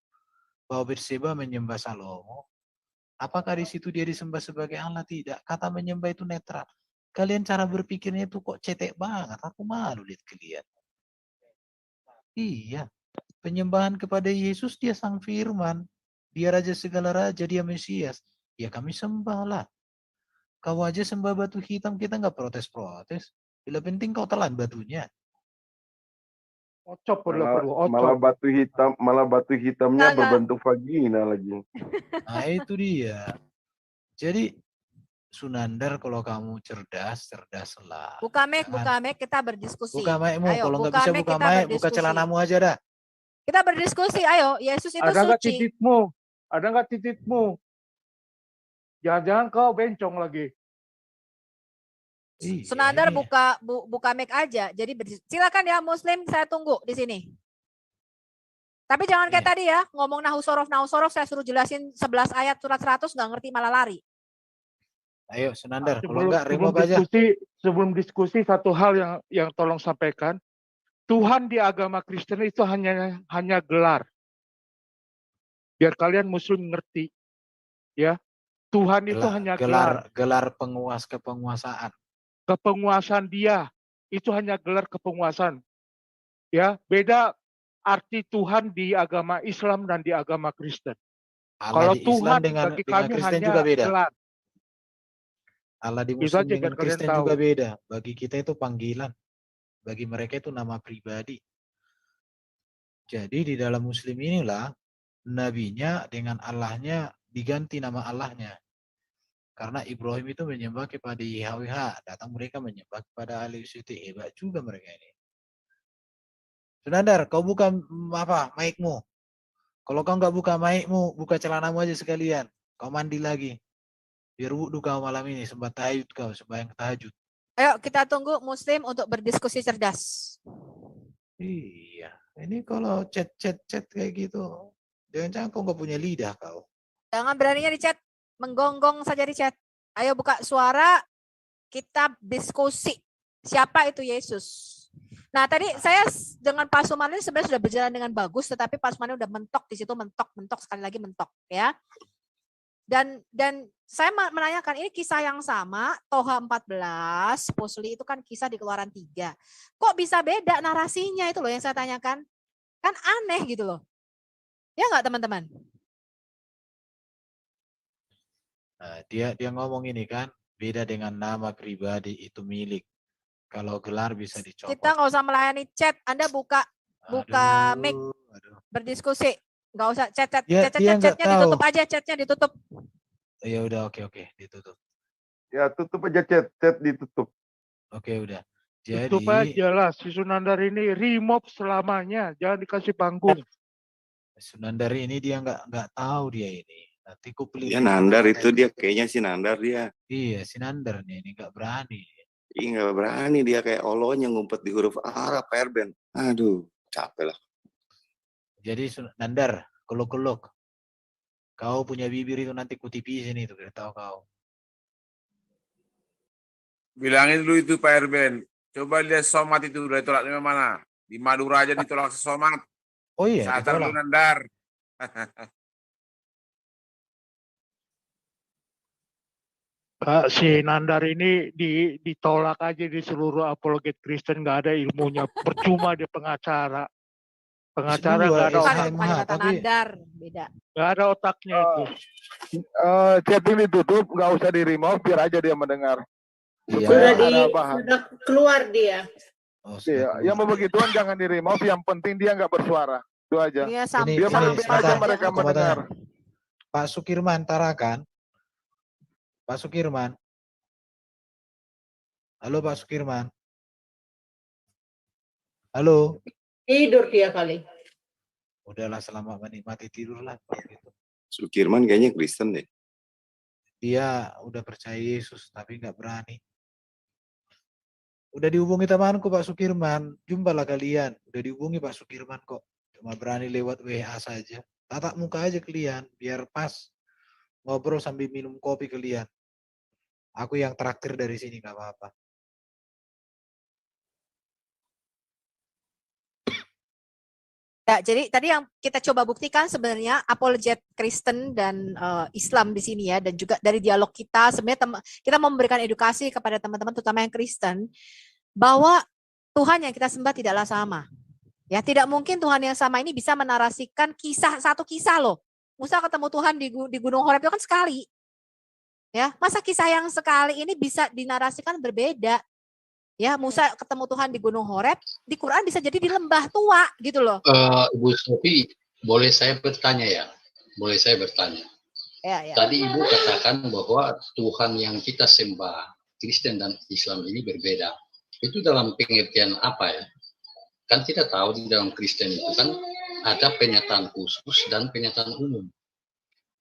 bahwa Berseba menyembah Salomo. Apakah di situ dia disembah sebagai Allah? Tidak. Kata menyembah itu netral. Kalian cara berpikirnya itu kok cetek banget. Aku malu lihat kalian. Iya. Penyembahan kepada Yesus, dia sang firman. Dia raja segala raja, dia Mesias. Ya kami sembahlah. Kau aja sembah batu hitam, kita nggak protes-protes. Bila penting kau telan batunya. Malah batu hitamnya berbentuk vagina lagi. Nah itu dia. Jadi Sunandar, kalau kamu cerdaslah. Buka mic, kita berdiskusi. Buka mic-mu, kalau nggak bisa buka kita mic, buka celanamu aja dah. Kita berdiskusi, ayo. Yesus itu Ada nggak suci. titikmu? Ada nggak titikmu? Jangan-jangan kau bencong lagi. Sunandar buka mic aja. Jadi silakan ya Muslim, saya tunggu di sini. Tapi jangan kayak tadi ya, ngomong nahusorof, saya suruh jelasin 11 ayat surat 100 nggak ngerti malah lari. Ayo Sunandar, kalau enggak remove aja. Sebelum diskusi satu hal yang tolong sampaikan. Tuhan di agama Kristen itu hanya gelar. Biar kalian Muslim ngerti. Ya. Tuhan itu hanya gelar. Gelar kepenguasaan. Kepenguasaan dia. Itu hanya gelar kepenguasaan. Ya, beda arti Tuhan di agama Islam dan di agama Kristen. Allah kalau di Tuhan Islam dengan kami Kristen hanya juga beda. gelar. Allah di Itu Muslim aja dengan biar kalian Kristen tahu. juga beda. Bagi kita itu panggilan. Bagi mereka itu nama pribadi. Jadi di dalam Muslim inilah nabinya dengan Allahnya diganti nama Allahnya. Karena Ibrahim itu menyembah kepada Yahweh, datang mereka menyembah kepada Ali Siti. Hebat juga mereka ini. Sunandar, kau buka mic-mu. Kalau kau nggak buka mic-mu, buka celanamu aja sekalian. Kau mandi lagi. Biar wudhu kau malam ini, sembahyang tahajud kau, sembahyang tahajud. Ayo kita tunggu Muslim untuk berdiskusi cerdas. Iya, ini kalau chat kayak gitu, jangan-jangan kau nggak punya lidah kau. Jangan beraninya di chat, menggonggong saja di chat. Ayo buka suara, kita diskusi. Siapa itu Yesus? Nah tadi saya dengan Pak Sumarni sebenarnya sudah berjalan dengan bagus, tetapi Pak Sumarni udah mentok di situ, mentok sekali lagi mentok ya. Dan saya menanyakan, ini kisah yang sama, Toha 14, Pusli itu kan kisah di Keluaran 3. Kok bisa beda narasinya, itu loh yang saya tanyakan. Kan aneh gitu loh. Ya nggak teman-teman? Nah, dia ngomong ini kan, beda dengan nama pribadi itu milik. Kalau gelar bisa dicopot. Kita nggak usah melayani chat, Anda buka mic, berdiskusi. Nggak usah chatnya ditutup aja, chatnya ditutup. Ya udah, oke, ditutup. Ya tutup aja chat ditutup. Oke udah. Jadi tutup aja lah, si Sunandar ini remove selamanya, jangan dikasih panggung. Sunandar ini dia nggak tahu dia ini. Nanti ku pilih. Ya Nandar itu dia kayaknya si Nandar dia. Iya si Nandar nih, ini nggak berani. Iya nggak berani dia kayak olonya ngumpet di huruf Arab Erben. Aduh capek lah. Jadi Nandar, keluk. Kau punya bibir itu nanti kutipisin itu, biar tahu kau. Bilangin dulu itu Pak Erben. Coba lihat somat itu udah ditolak di mana? Di Madura aja ditolak somat. Oh iya. Sadar lu Nandar. Si Nandar ini ditolak aja di seluruh apologet Kristen, nggak ada ilmunya, percuma dia pengacara. Pengacara nggak ada otaknya. Nandar beda. Nggak ada otaknya itu. Chatting ditutup, nggak usah di remove, biar aja dia mendengar. Sudah keluar dia. Iya, yang begituan jangan di remove, yang penting dia nggak bersuara. Itu aja. Dia aja mereka mendengar. Pak Sukirman Tarakan. Pak Sukirman. Halo Pak Sukirman. Halo. Tidur dia kali. Udahlah, selamat menikmati tidurlah kalau gitu. Sukirman kayaknya Kristen deh. Dia udah percaya Yesus tapi nggak berani. Udah dihubungi temanku Pak Sukirman, jumpalah kalian. Udah dihubungi Pak Sukirman kok. Cuma berani lewat WA saja. Tatap muka aja kalian, biar pas. Ngobrol sambil minum kopi kalian. Aku yang traktir dari sini gak apa-apa. Ya, jadi tadi yang kita coba buktikan sebenarnya apologet Kristen dan Islam di sini ya, dan juga dari dialog kita sebenarnya kita memberikan edukasi kepada teman-teman terutama yang Kristen bahwa Tuhan yang kita sembah tidaklah sama. Ya, tidak mungkin Tuhan yang sama ini bisa menarasikan satu kisah loh. Musa ketemu Tuhan di Gunung Horeb itu kan sekali. Ya, masa kisah yang sekali ini bisa dinarasikan berbeda? Ya, Musa ketemu Tuhan di Gunung Horeb, di Quran bisa jadi di lembah tua gitu loh. Ibu Sofi, boleh saya bertanya ya? Boleh saya bertanya? Ya. Tadi Ibu katakan bahwa Tuhan yang kita sembah, Kristen dan Islam ini berbeda. Itu dalam pengertian apa ya? Kan kita tahu di dalam Kristen itu kan ada penyataan khusus dan penyataan umum.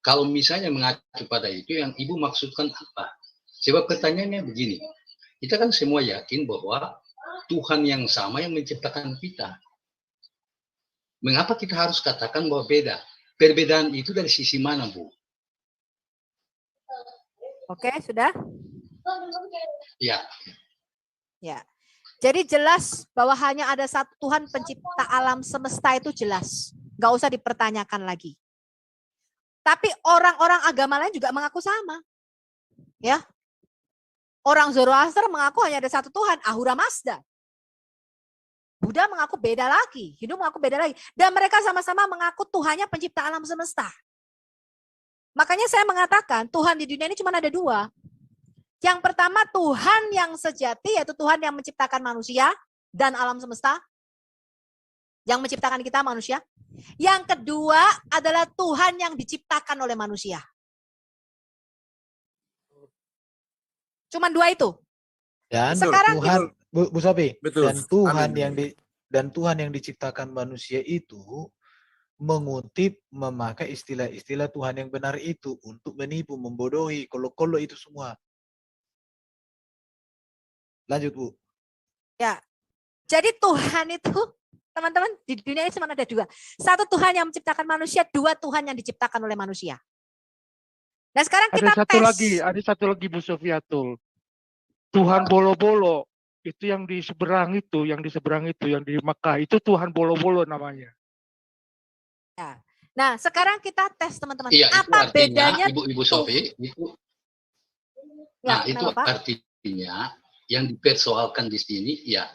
Kalau misalnya mengacu pada itu, yang Ibu maksudkan apa? Sebab pertanyaannya begini, kita kan semua yakin bahwa Tuhan yang sama yang menciptakan kita. Mengapa kita harus katakan bahwa beda? Perbedaan itu dari sisi mana, Bu? Oke, sudah? Ya. Ya. Jadi jelas bahwa hanya ada satu Tuhan pencipta alam semesta itu jelas. Nggak usah dipertanyakan lagi. Tapi orang-orang agama lain juga mengaku sama. Ya. Orang Zoroaster mengaku hanya ada satu Tuhan, Ahura Mazda. Buddha mengaku beda lagi, Hindu mengaku beda lagi. Dan mereka sama-sama mengaku Tuhannya pencipta alam semesta. Makanya saya mengatakan Tuhan di dunia ini cuma ada dua. Yang pertama Tuhan yang sejati, yaitu Tuhan yang menciptakan manusia dan alam semesta. Yang menciptakan kita manusia. Yang kedua adalah Tuhan yang diciptakan oleh manusia. Cuman dua itu. Dan sekarang Tuhan, Bu Sofi, Betul. dan Tuhan yang diciptakan manusia itu mengutip, memakai istilah-istilah Tuhan yang benar itu untuk menipu, membodohi, kolo-kolo itu semua. Lanjut, Bu. Ya. Jadi Tuhan itu, teman-teman, di dunia ini cuma ada dua. Satu Tuhan yang menciptakan manusia, dua Tuhan yang diciptakan oleh manusia. Nah sekarang kita ada satu lagi Bu Sofiatul. Tuhan bolo-bolo itu yang di seberang itu, yang di Mekah itu Tuhan bolo-bolo namanya. Ya. Nah sekarang kita tes teman-teman. Iya, apa itu artinya, bedanya? Ibu Sofi, itu, ya, itu artinya yang dipersoalkan di sini, ya,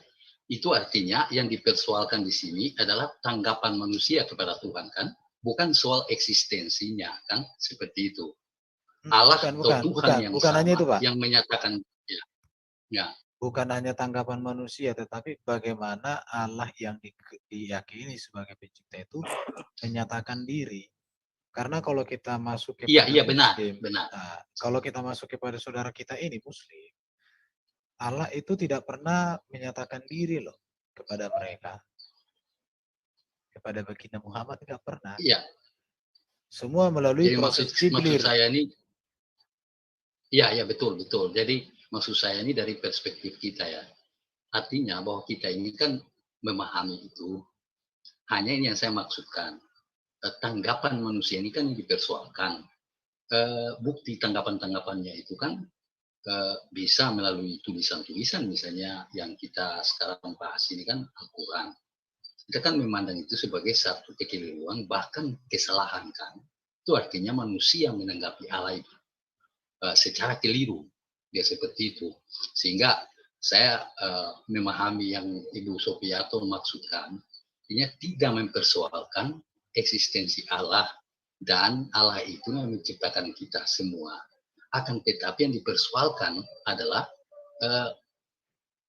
itu artinya yang dipersoalkan di sini adalah tanggapan manusia kepada Tuhan kan, bukan soal eksistensinya kan, seperti itu. Allah atau Tuhan yang sama hanya itu, Pak. yang menyatakan ya. Bukan hanya tanggapan manusia, tetapi bagaimana Allah yang diyakini sebagai pencipta itu menyatakan diri. Karena kalau kita masuk kepada Muslim, benar. Nah, kalau kita masuk kepada saudara kita ini Muslim, Allah itu tidak pernah menyatakan diri loh kepada mereka. Kepada baginda Muhammad tidak pernah. Iya. Semua melalui jadi proses maksud saya ini, ya betul. Jadi maksud saya ini dari perspektif kita ya. Artinya bahwa kita ini kan memahami itu. Hanya ini yang saya maksudkan. Tanggapan manusia ini kan dipersoalkan. Bukti tanggapan-tanggapannya itu kan bisa melalui tulisan-tulisan misalnya yang kita sekarang bahas ini kan Al-Quran. Kita kan memandang itu sebagai satu kekeliruan, bahkan kesalahan kan. Itu artinya manusia menanggapi Allah itu secara keliru. Dia seperti itu. Sehingga saya memahami yang Ibu Sofiatul maksudkan, ini tidak mempersoalkan eksistensi Allah dan Allah itu yang menciptakan kita semua. Akan tetapi yang dipersoalkan adalah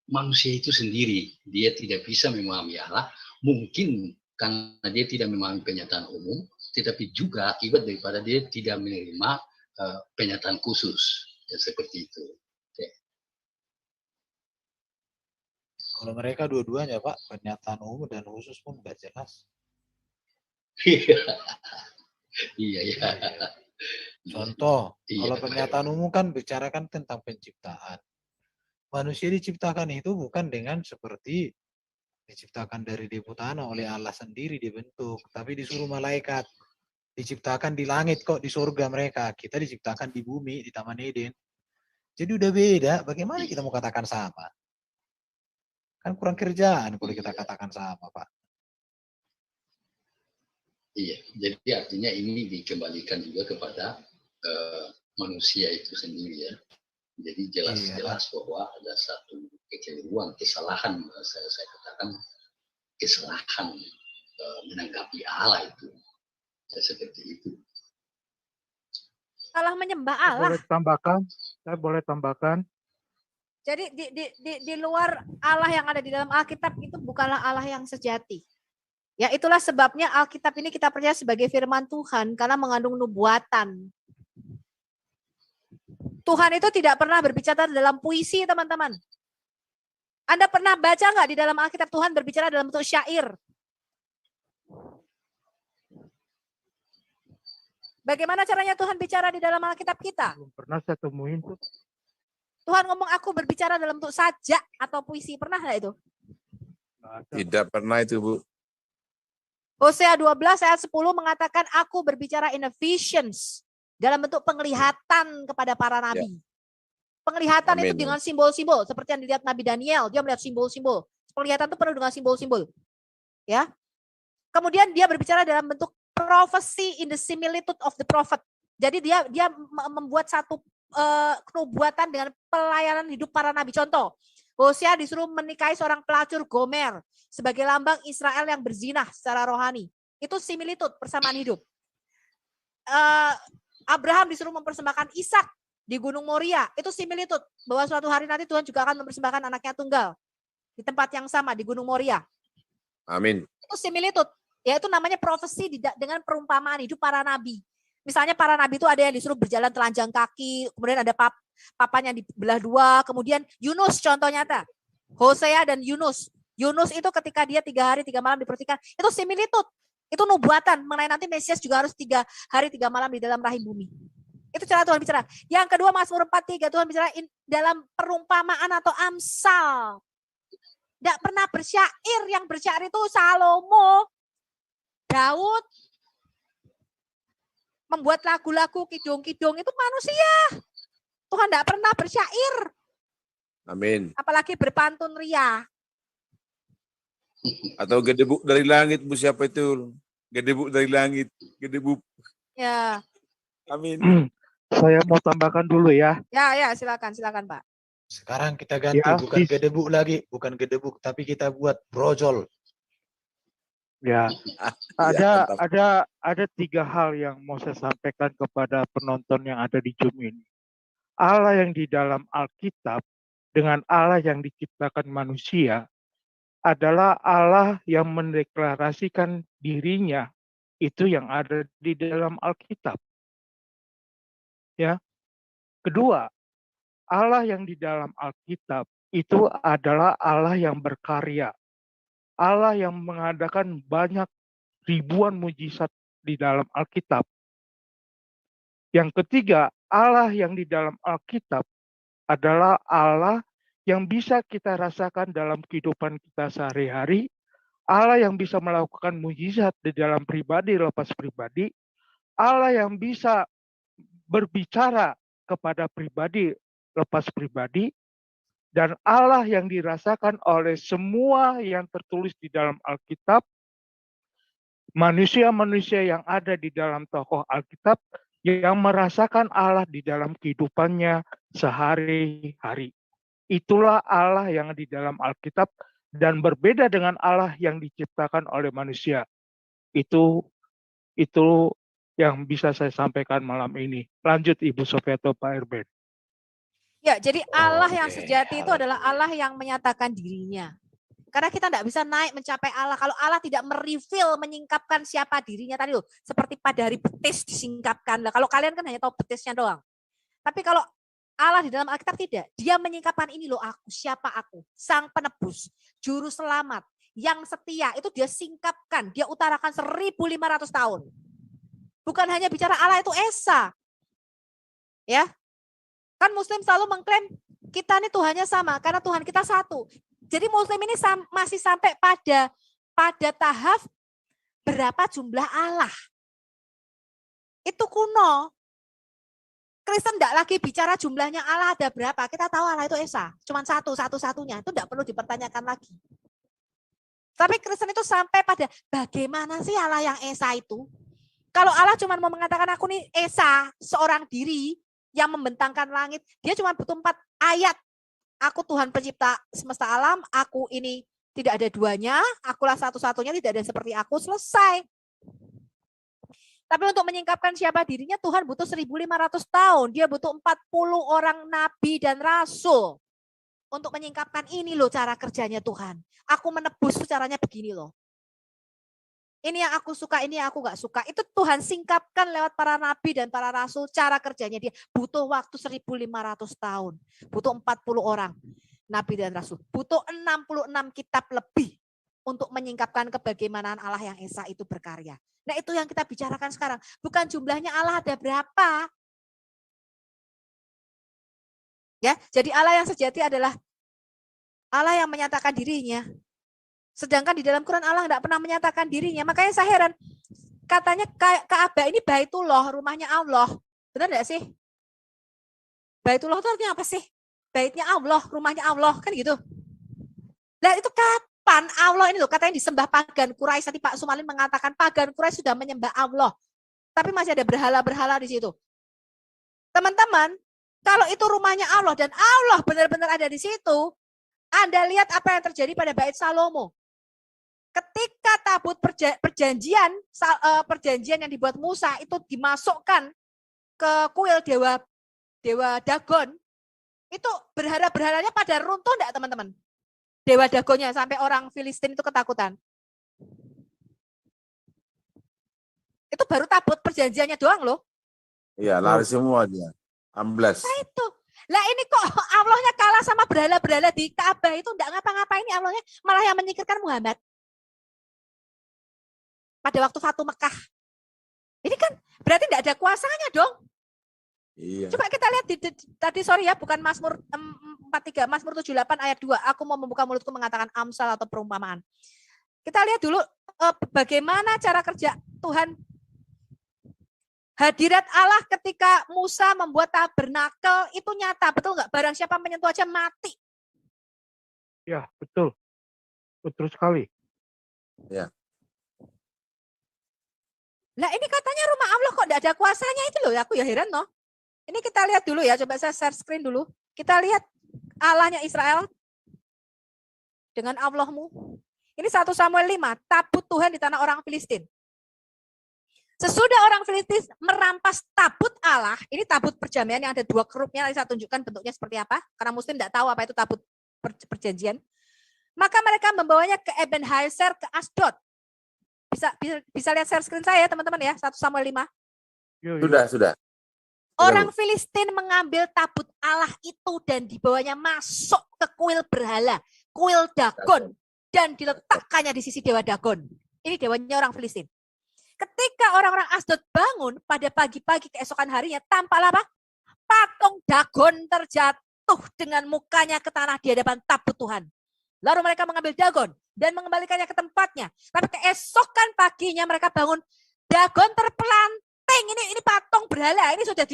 manusia itu sendiri. Dia tidak bisa memahami Allah, mungkin karena dia tidak memahami penyataan umum, tetapi juga akibat daripada dia tidak menerima penyataan khusus. Ya, seperti itu. Kalau mereka dua-duanya Pak, pernyataan umum dan khusus pun nggak jelas. Iya. Contoh, Iya, kalau Pak pernyataan umum kan bicarakan tentang penciptaan. Manusia diciptakan itu bukan dengan seperti diciptakan dari debu tanah oleh Allah sendiri dibentuk, tapi disuruh malaikat. Diciptakan di langit kok, di surga mereka. Kita diciptakan di bumi, di Taman Eden. Jadi udah beda, bagaimana kita mau katakan sama? Kan kurang kerjaan kalau kita katakan sama, Pak. Iya, jadi artinya ini dikembalikan juga kepada manusia itu sendiri ya. Jadi jelas-jelas bahwa ada satu kekeliruan, kesalahan, saya katakan kesalahan menanggapi Allah itu. Ya, seperti itu. Salah menyembah Allah. Saya boleh tambahkan. Jadi di luar Allah yang ada di dalam Alkitab itu bukanlah Allah yang sejati. Ya itulah sebabnya Alkitab ini kita percaya sebagai firman Tuhan karena mengandung nubuatan. Tuhan itu tidak pernah berbicara dalam puisi, teman-teman. Anda pernah baca nggak di dalam Alkitab Tuhan berbicara dalam bentuk syair? Bagaimana caranya Tuhan bicara di dalam Alkitab kita? Belum pernah saya temuin tuh. Tuhan ngomong aku berbicara dalam bentuk sajak atau puisi. Pernah nggak itu? Tidak pernah itu, Bu. Hosea 12 ayat 10 mengatakan aku berbicara in a visions. Dalam bentuk penglihatan kepada para nabi. Ya. Penglihatan itu dengan simbol-simbol. Seperti yang dilihat Nabi Daniel. Dia melihat simbol-simbol. Penglihatan itu penuh dengan simbol-simbol. Ya. Kemudian dia berbicara dalam bentuk prophecy in the similitude of the prophet. Jadi dia membuat satu kenubuatan dengan pelayanan hidup para nabi. Contoh, Hosea disuruh menikahi seorang pelacur Gomer sebagai lambang Israel yang berzinah secara rohani. Itu similitude, persamaan hidup. Abraham disuruh mempersembahkan Ishak di Gunung Moria. Itu similitude, bahwa suatu hari nanti Tuhan juga akan mempersembahkan anaknya tunggal di tempat yang sama di Gunung Moria. Amin. Itu similitude. Ya itu namanya profesi dengan perumpamaan hidup para nabi. Misalnya para nabi itu ada yang disuruh berjalan telanjang kaki, kemudian ada papanya dibelah dua, kemudian Yunus contoh nyata. Hosea dan Yunus. Yunus itu ketika dia 3 hari 3 malam diperhatikan, itu similitude. Itu nubuatan mengenai nanti Mesias juga harus 3 hari 3 malam di dalam rahim bumi. Itu cara Tuhan bicara. Yang kedua Mazmur 4:3 Tuhan bicara dalam perumpamaan atau amsal. Tidak pernah bersyair, yang bersyair itu Salomo. Daud membuat lagu-lagu kidung-kidung itu manusia. Tuhan tidak pernah bersyair. Amin. Apalagi berpantun ria. Atau gedebuk dari langit, Bu, siapa itu? Gedebuk dari langit, gedebuk. Ya. Amin. Saya mau tambahkan dulu ya. Ya, silakan Pak. Sekarang kita ganti, ya, bukan gedebuk lagi, bukan gedebuk, tapi kita buat brojol. Ya, ada 3 hal yang mau saya sampaikan kepada penonton yang ada di Zoom ini. Allah yang di dalam Alkitab dengan Allah yang diciptakan manusia adalah Allah yang mendeklarasikan dirinya itu yang ada di dalam Alkitab. Ya. Kedua, Allah yang di dalam Alkitab itu adalah Allah yang berkarya. Allah yang mengadakan banyak ribuan mujizat di dalam Alkitab. Yang ketiga, Allah yang di dalam Alkitab adalah Allah yang bisa kita rasakan dalam kehidupan kita sehari-hari. Allah yang bisa melakukan mujizat di dalam pribadi lepas pribadi. Allah yang bisa berbicara kepada pribadi lepas pribadi. Dan Allah yang dirasakan oleh semua yang tertulis di dalam Alkitab, manusia-manusia yang ada di dalam tokoh Alkitab, yang merasakan Allah di dalam kehidupannya sehari-hari. Itulah Allah yang di dalam Alkitab dan berbeda dengan Allah yang diciptakan oleh manusia. Itu yang bisa saya sampaikan malam ini. Lanjut Ibu Sofiato, Pak Erben. Ya, jadi Allah yang sejati itu adalah Allah yang menyatakan dirinya. Karena kita tidak bisa naik mencapai Allah. Kalau Allah tidak mereveal, menyingkapkan siapa dirinya tadi loh. Seperti pada hari betis disingkapkan. Lah, kalau kalian kan hanya tahu betisnya doang. Tapi kalau Allah di dalam Alkitab tidak. Dia menyingkapkan ini loh aku, siapa aku? Sang penebus, juru selamat, yang setia. Itu dia singkapkan, dia utarakan 1.500 tahun. Bukan hanya bicara Allah itu Esa. Ya, kan Muslim selalu mengklaim kita ini Tuhannya sama, karena Tuhan kita satu. Jadi Muslim ini masih sampai pada tahap berapa jumlah Allah. Itu kuno. Kristen tidak lagi bicara jumlahnya Allah ada berapa. Kita tahu Allah itu Esa. Cuma satu-satunya. Itu tidak perlu dipertanyakan lagi. Tapi Kristen itu sampai pada bagaimana sih Allah yang Esa itu. Kalau Allah cuma mau mengatakan aku nih Esa, seorang diri yang membentangkan langit. Dia cuma butuh 4 ayat. Aku Tuhan pencipta semesta alam. Aku ini tidak ada duanya. Akulah satu-satunya, tidak ada yang seperti aku. Selesai. Tapi untuk menyingkapkan siapa dirinya, Tuhan butuh 1.500 tahun. Dia butuh 40 orang nabi dan rasul. Untuk menyingkapkan ini loh cara kerjanya Tuhan. Aku menebus caranya begini loh. Ini yang aku suka, ini yang aku gak suka. Itu Tuhan singkapkan lewat para nabi dan para rasul. Cara kerjanya dia butuh waktu 1.500 tahun. Butuh 40 orang nabi dan rasul. Butuh 66 kitab lebih. Untuk menyingkapkan kebagaimanaan Allah yang Esa itu berkarya. Nah itu yang kita bicarakan sekarang. Bukan jumlahnya Allah ada berapa. Ya, jadi Allah yang sejati adalah Allah yang menyatakan dirinya. Sedangkan di dalam Quran Allah tidak pernah menyatakan dirinya. Makanya saya heran. Katanya Ka'bah ini Baitullah, rumahnya Allah. Benar enggak sih? Baitullah itu artinya apa sih? Baitnya Allah, rumahnya Allah. Kan gitu. Nah itu kapan Allah ini loh katanya disembah pagan Quraisy. Tadi Pak Sumalin mengatakan pagan Quraisy sudah menyembah Allah. Tapi masih ada berhala-berhala di situ. Teman-teman, kalau itu rumahnya Allah dan Allah benar-benar ada di situ, Anda lihat apa yang terjadi pada Bait Salomo. Ketika tabut perjanjian yang dibuat Musa itu dimasukkan ke kuil dewa Dagon, itu berhala-berhalanya pada runtuh enggak teman-teman? Dewa Dagonnya sampai orang Filistin itu ketakutan. Itu baru tabut perjanjiannya doang loh. Iya, lari semua dia. Ambles. Nah itu. Lah ini kok Allahnya kalah sama berhala-berhala di Ka'bah itu enggak ngapa-ngapain ini Allahnya malah yang menyingkirkan Muhammad. Pada waktu Fatu Mekah. Ini kan berarti enggak ada kuasanya dong. Iya. Coba kita lihat tadi sorry ya, bukan Mazmur 43, Mazmur 78 ayat 2. Aku mau membuka mulutku mengatakan amsal atau perumpamaan. Kita lihat dulu bagaimana cara kerja Tuhan. Hadirat Allah ketika Musa membuat tabernakel itu nyata, betul nggak? Barang siapa menyentuh aja mati. Ya, betul. Betul sekali. Ya. Nah ini katanya rumah Allah kok enggak ada kuasanya itu loh, aku ya heran loh. Ini kita lihat dulu ya, coba saya share screen dulu. Kita lihat Allahnya Israel dengan Allahmu. Ini 1 Samuel 5, tabut Tuhan di tanah orang Filistin. Sesudah orang Filistin merampas tabut Allah, ini tabut perjanjian yang ada 2 kerupnya, nanti saya tunjukkan bentuknya seperti apa, karena Muslim tidak tahu apa itu tabut perjanjian. Maka mereka membawanya ke Ebenezer ke Asdod. Bisa lihat share screen saya teman-teman ya, 1 Samuel 5. Sudah. Orang Filistin mengambil tabut Allah itu dan dibawanya masuk ke kuil berhala, kuil Dagon, dan diletakkannya di sisi dewa Dagon. Ini dewanya orang Filistin. Ketika orang-orang Asdod bangun pada pagi-pagi keesokan harinya, tampaklah apa? Patung Dagon terjatuh dengan mukanya ke tanah di hadapan tabut Tuhan. Lalu mereka mengambil Dagon dan mengembalikannya ke tempatnya. Tapi keesokan paginya mereka bangun, Dagon terpelanting. Ini patung berhala, ini sudah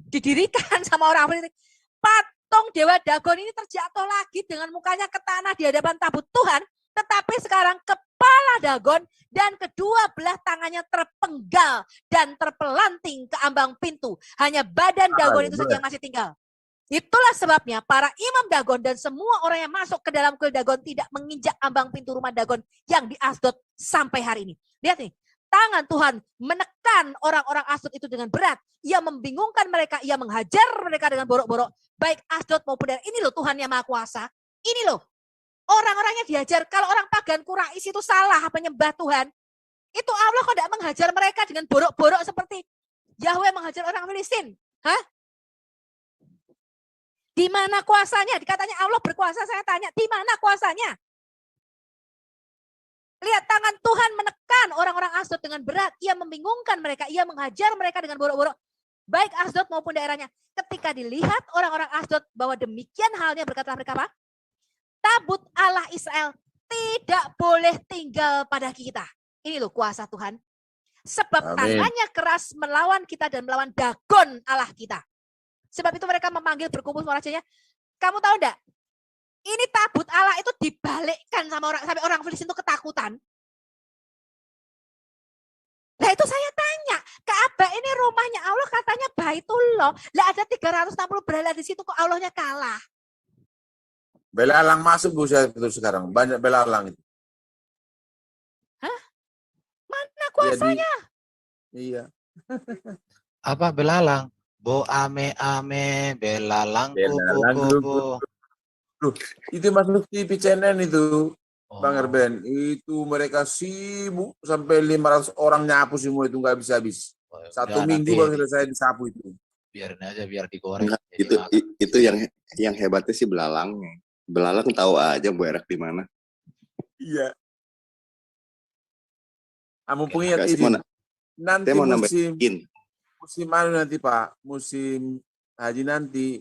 didirikan sama orang Filistin. Patung dewa Dagon ini terjatuh lagi dengan mukanya ke tanah di hadapan tabut Tuhan. Tetapi sekarang kepala Dagon dan kedua belah tangannya terpenggal dan terpelanting ke ambang pintu. Hanya badan Dagon itu saja yang masih tinggal. Itulah sebabnya para imam Dagon dan semua orang yang masuk ke dalam kuil Dagon tidak menginjak ambang pintu rumah Dagon yang di Asdod sampai hari ini. Lihat nih, tangan Tuhan menekan orang-orang Asdod itu dengan berat. Ia membingungkan mereka, ia menghajar mereka dengan borok-borok. Baik Asdod maupun daerah. Ini loh Tuhan yang Maha Kuasa. Ini loh. Orang-orangnya dihajar. Kalau orang pagan Quraisy itu salah menyembah Tuhan. Itu Allah kok tidak menghajar mereka dengan borok-borok seperti Yahweh menghajar orang Filistin. Hah? Di mana kuasanya? Dikatanya Allah berkuasa, saya tanya, di mana kuasanya? Lihat tangan Tuhan menekan orang-orang Asdod dengan berat. Ia membingungkan mereka, ia menghajar mereka dengan borok-borok. Baik Asdod maupun daerahnya. Ketika dilihat orang-orang Asdod bahwa demikian halnya, berkata mereka apa? Tabut Allah Israel tidak boleh tinggal pada kita. Ini loh kuasa Tuhan. Sebab tangannya keras melawan kita dan melawan Dagon Allah kita. Sebab itu mereka memanggil berkumpul semua rajanya. Kamu tahu enggak? Ini tabut Allah itu dibalikkan sama orang, sampai orang Filistin itu ketakutan. Nah itu saya tanya, Ka'bah ini rumahnya Allah, katanya Baitullah. Lah ada 360 berhala di situ, kok Allahnya kalah? Belalang masuk Bu saya itu sekarang, banyak belalang itu. Hah? Mana kuasanya? Iya. Apa belalang? Bo ame belalang kupu. Loh, itu masuk TV CNN itu, Bang Erben. Itu mereka sibuk sampai 500 orang nyapu semua itu nggak bisa habis. Satu minggu baru selesai disapu itu. Biarin aja biar digoreng. Enggak, itu yang hebatnya sih belalangnya. Belalang tahu aja berak di mana. Iya. Mumpung ingat ini. Nanti musim anu nanti Pak, musim haji nanti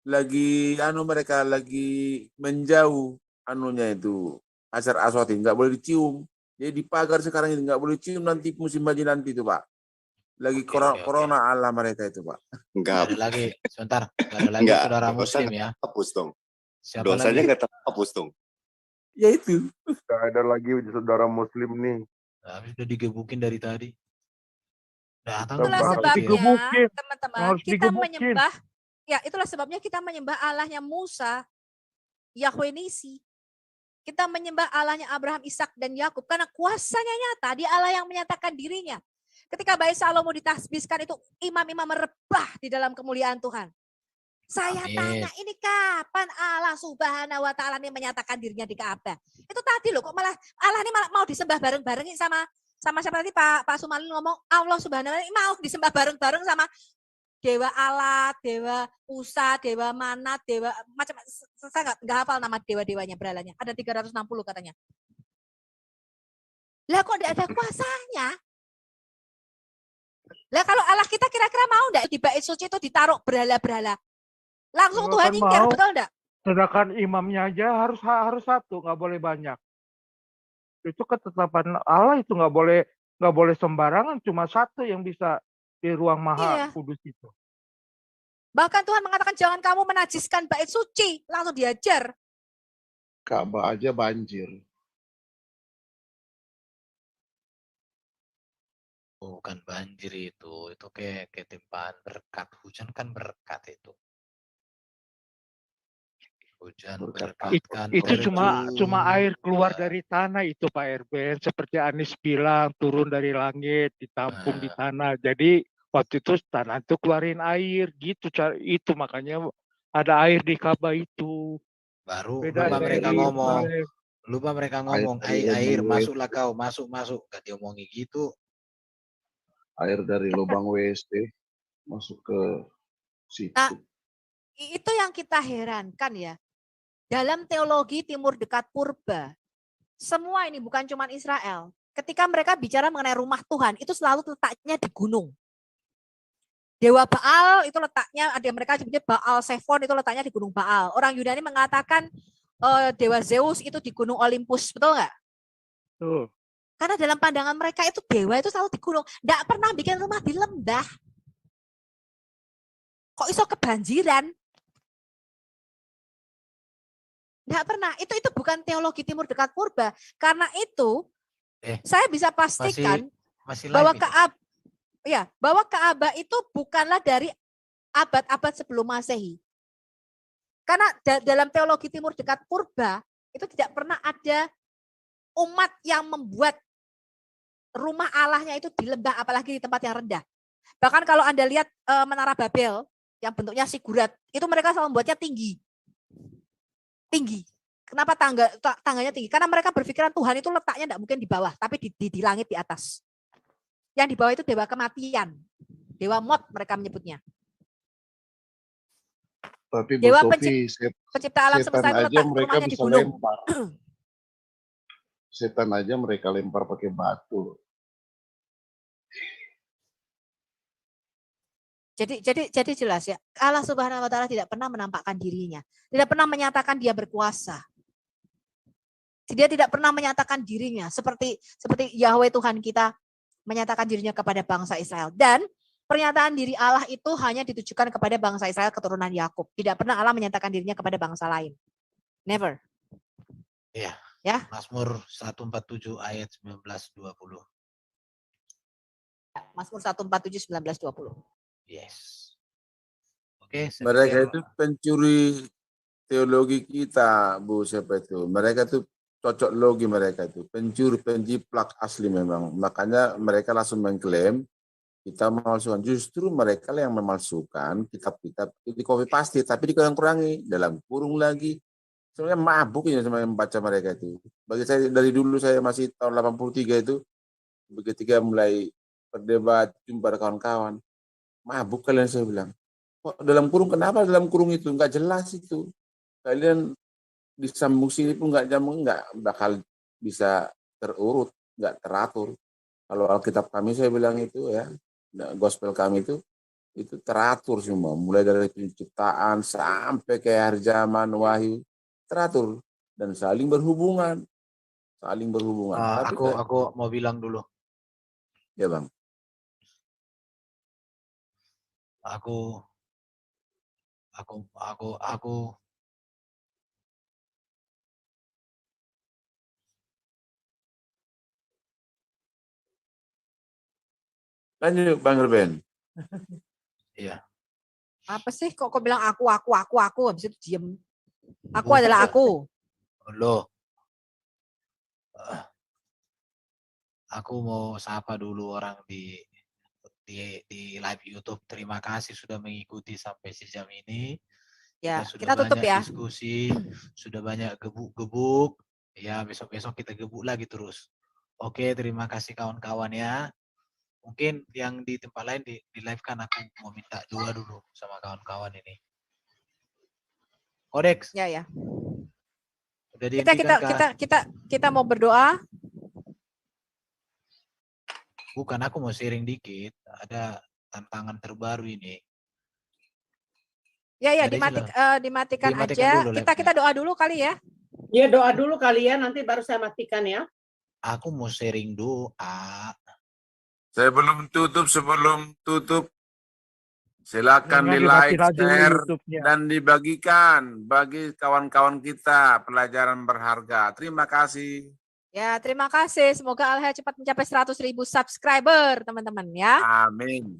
mereka lagi menjauh anunya itu asar aswati, nggak boleh dicium. Jadi di pagar sekarang ini nggak boleh cium, nanti musim haji nanti itu Pak. Lagi corona ala mereka itu Pak. Enggak ada lagi, sebentar, nggak ada lagi saudara muslim ya. Hapus dong. Siapa Dosanya lagi? nggak terhapus dong. Ya itu. Nggak ada lagi saudara muslim nih. Habis udah digebukin dari tadi. Datang Itulah sebabnya teman-teman kita menyembah. Ya, itulah sebabnya kita menyembah Allahnya Musa, Yahweh Nisi. Kita menyembah Allahnya Abraham, Ishak dan Yakub karena kuasanya nyata. Dia Allah yang menyatakan dirinya. Ketika Bait Salomo ditasbihkan itu imam-imam merebah di dalam kemuliaan Tuhan. Saya tanya, ini kapan Allah Subhanahu wa taala ini menyatakan dirinya di Ka'bah? Itu tadi loh, kok malah Allah ini malah mau disembah bareng-bareng sama siapa tadi Pak Sumali ngomong Allah Subhanahu wa taala mau disembah bareng-bareng sama Dewa Alat, Dewa Usa, Dewa Manat, Dewa macam saya nggak hafal nama dewa-dewanya berhalanya. Ada 360 katanya. Lah kok tidak ada kuasanya? Lah kalau Allah kita kira-kira mau enggak di bait suci itu ditaruh berhala-berhala? Langsung Tuhan nyingkir, betul enggak? Sedangkan imamnya aja harus satu, nggak boleh banyak. Itu ketetapan Allah, itu nggak boleh sembarangan, cuma satu yang bisa di ruang maha kudus itu. Bahkan Tuhan mengatakan jangan kamu menajiskan bait suci, langsung diajar. Ka'bah aja banjir. Bukan banjir itu kayak ketempaan berkat. Hujan kan berkat itu. Hujan berkat kan. Itu cuma air keluar dari tanah itu Pak Erben, seperti Anies bilang turun dari langit ditampung di tanah. Jadi waktu itu tanah itu keluarin air gitu, itu makanya ada air di Ka'bah itu. Baru lupa mereka ngomong air masuklah kau, masuk gak diomongi gitu. Air dari lubang WSD masuk ke situ. Nah, itu yang kita herankan ya. Dalam teologi Timur Dekat Purba, semua ini bukan cuma Israel. Ketika mereka bicara mengenai rumah Tuhan, itu selalu letaknya di gunung. Dewa Baal itu letaknya, ada mereka sebutnya Baal Sephon, itu letaknya di gunung Baal. Orang Yunani mengatakan Dewa Zeus itu di gunung Olympus, betul nggak? Betul. Karena dalam pandangan mereka itu dewa itu selalu di gunung. Nggak pernah bikin rumah di lembah. Kok iso kebanjiran? Nggak pernah. Itu bukan teologi Timur Dekat Purba. Karena itu saya bisa pastikan bahwa Ka'bah itu bukanlah dari abad-abad sebelum Masehi. Karena dalam teologi Timur Dekat Purba itu tidak pernah ada umat yang membuat rumah Allahnya itu di lembah, apalagi di tempat yang rendah. Bahkan kalau Anda lihat Menara Babel yang bentuknya sigurat, itu mereka selalu membuatnya tinggi. Kenapa tangganya tinggi? Karena mereka berpikiran Tuhan itu letaknya tidak mungkin di bawah, tapi di langit di atas. Yang di bawah itu dewa kematian, dewa Mot mereka menyebutnya. Tapi Bu Dewa Sofi, pencipta alam setan semesta itu aja letak mereka rumahnya di bisa gunung. lempar. Setan aja mereka lempar pakai batu. Jadi jelas ya, Allah Subhanahu wa taala tidak pernah menampakkan dirinya, tidak pernah menyatakan dia berkuasa. Dia tidak pernah menyatakan dirinya seperti Yahweh Tuhan kita menyatakan dirinya kepada bangsa Israel. Dan pernyataan diri Allah itu hanya ditujukan kepada bangsa Israel keturunan Yakub. Tidak pernah Allah menyatakan dirinya kepada bangsa lain. Never. Iya. Ya. Mazmur 147 ayat 19-20. Mazmur 147 19-20. Yes. Oke, mereka itu pencuri teologi kita, Bu, siapa itu? Mereka itu cocok logi, mereka itu pencuri, penjiplak asli memang. Makanya mereka langsung mengklaim kita memalsukan. Justru mereka yang memalsukan kitab-kitab itu di copy paste, tapi dikurang-kurangi dalam kurung lagi. Sebenarnya mabuk ya sama yang membaca mereka itu. Bagi saya dari dulu, saya masih tahun 83 itu, ketika mulai berdebat jumpa kawan-kawan, mabuk kalian, saya bilang. Kok dalam kurung, kenapa dalam kurung itu? Enggak jelas itu. Kalian disambung sini pun enggak bakal bisa terurut, enggak teratur. Kalau Alkitab kami, saya bilang itu ya, gospel kami itu teratur semua. Mulai dari penciptaan sampai ke akhir zaman, Wahyu, teratur. Dan saling berhubungan. Tapi aku mau bilang dulu. Ya Bang. Aku Lanjut Bang Ruben. Iya. Apa sih kok bilang aku habis itu diem. Aku adalah aku. Loh. Aku mau sapa dulu orang di live YouTube. Terima kasih sudah mengikuti sampai sejam ini. Ya, kita tutup ya. Diskusi, sudah banyak gebuk-gebuk. Ya, besok-besok kita gebuk lagi terus. Oke, terima kasih kawan-kawan ya. Mungkin yang di tempat lain di live kan aku mau minta doa dulu sama kawan-kawan ini. Kodeks. Ya. Udah kita mau berdoa. Bukan, aku mau sharing dikit. Ada tantangan terbaru ini. Ya, dimatikan aja. Dulu, kita doa dulu kali ya. Ya, doa dulu kali ya, nanti baru saya matikan ya. Aku mau sharing doa. Saya belum tutup, sebelum tutup silakan di like, share, dan dibagikan bagi kawan-kawan kita pelajaran berharga. Terima kasih. Ya, terima kasih. Semoga Alha cepat mencapai 100.000 subscriber, teman-teman ya. Amin.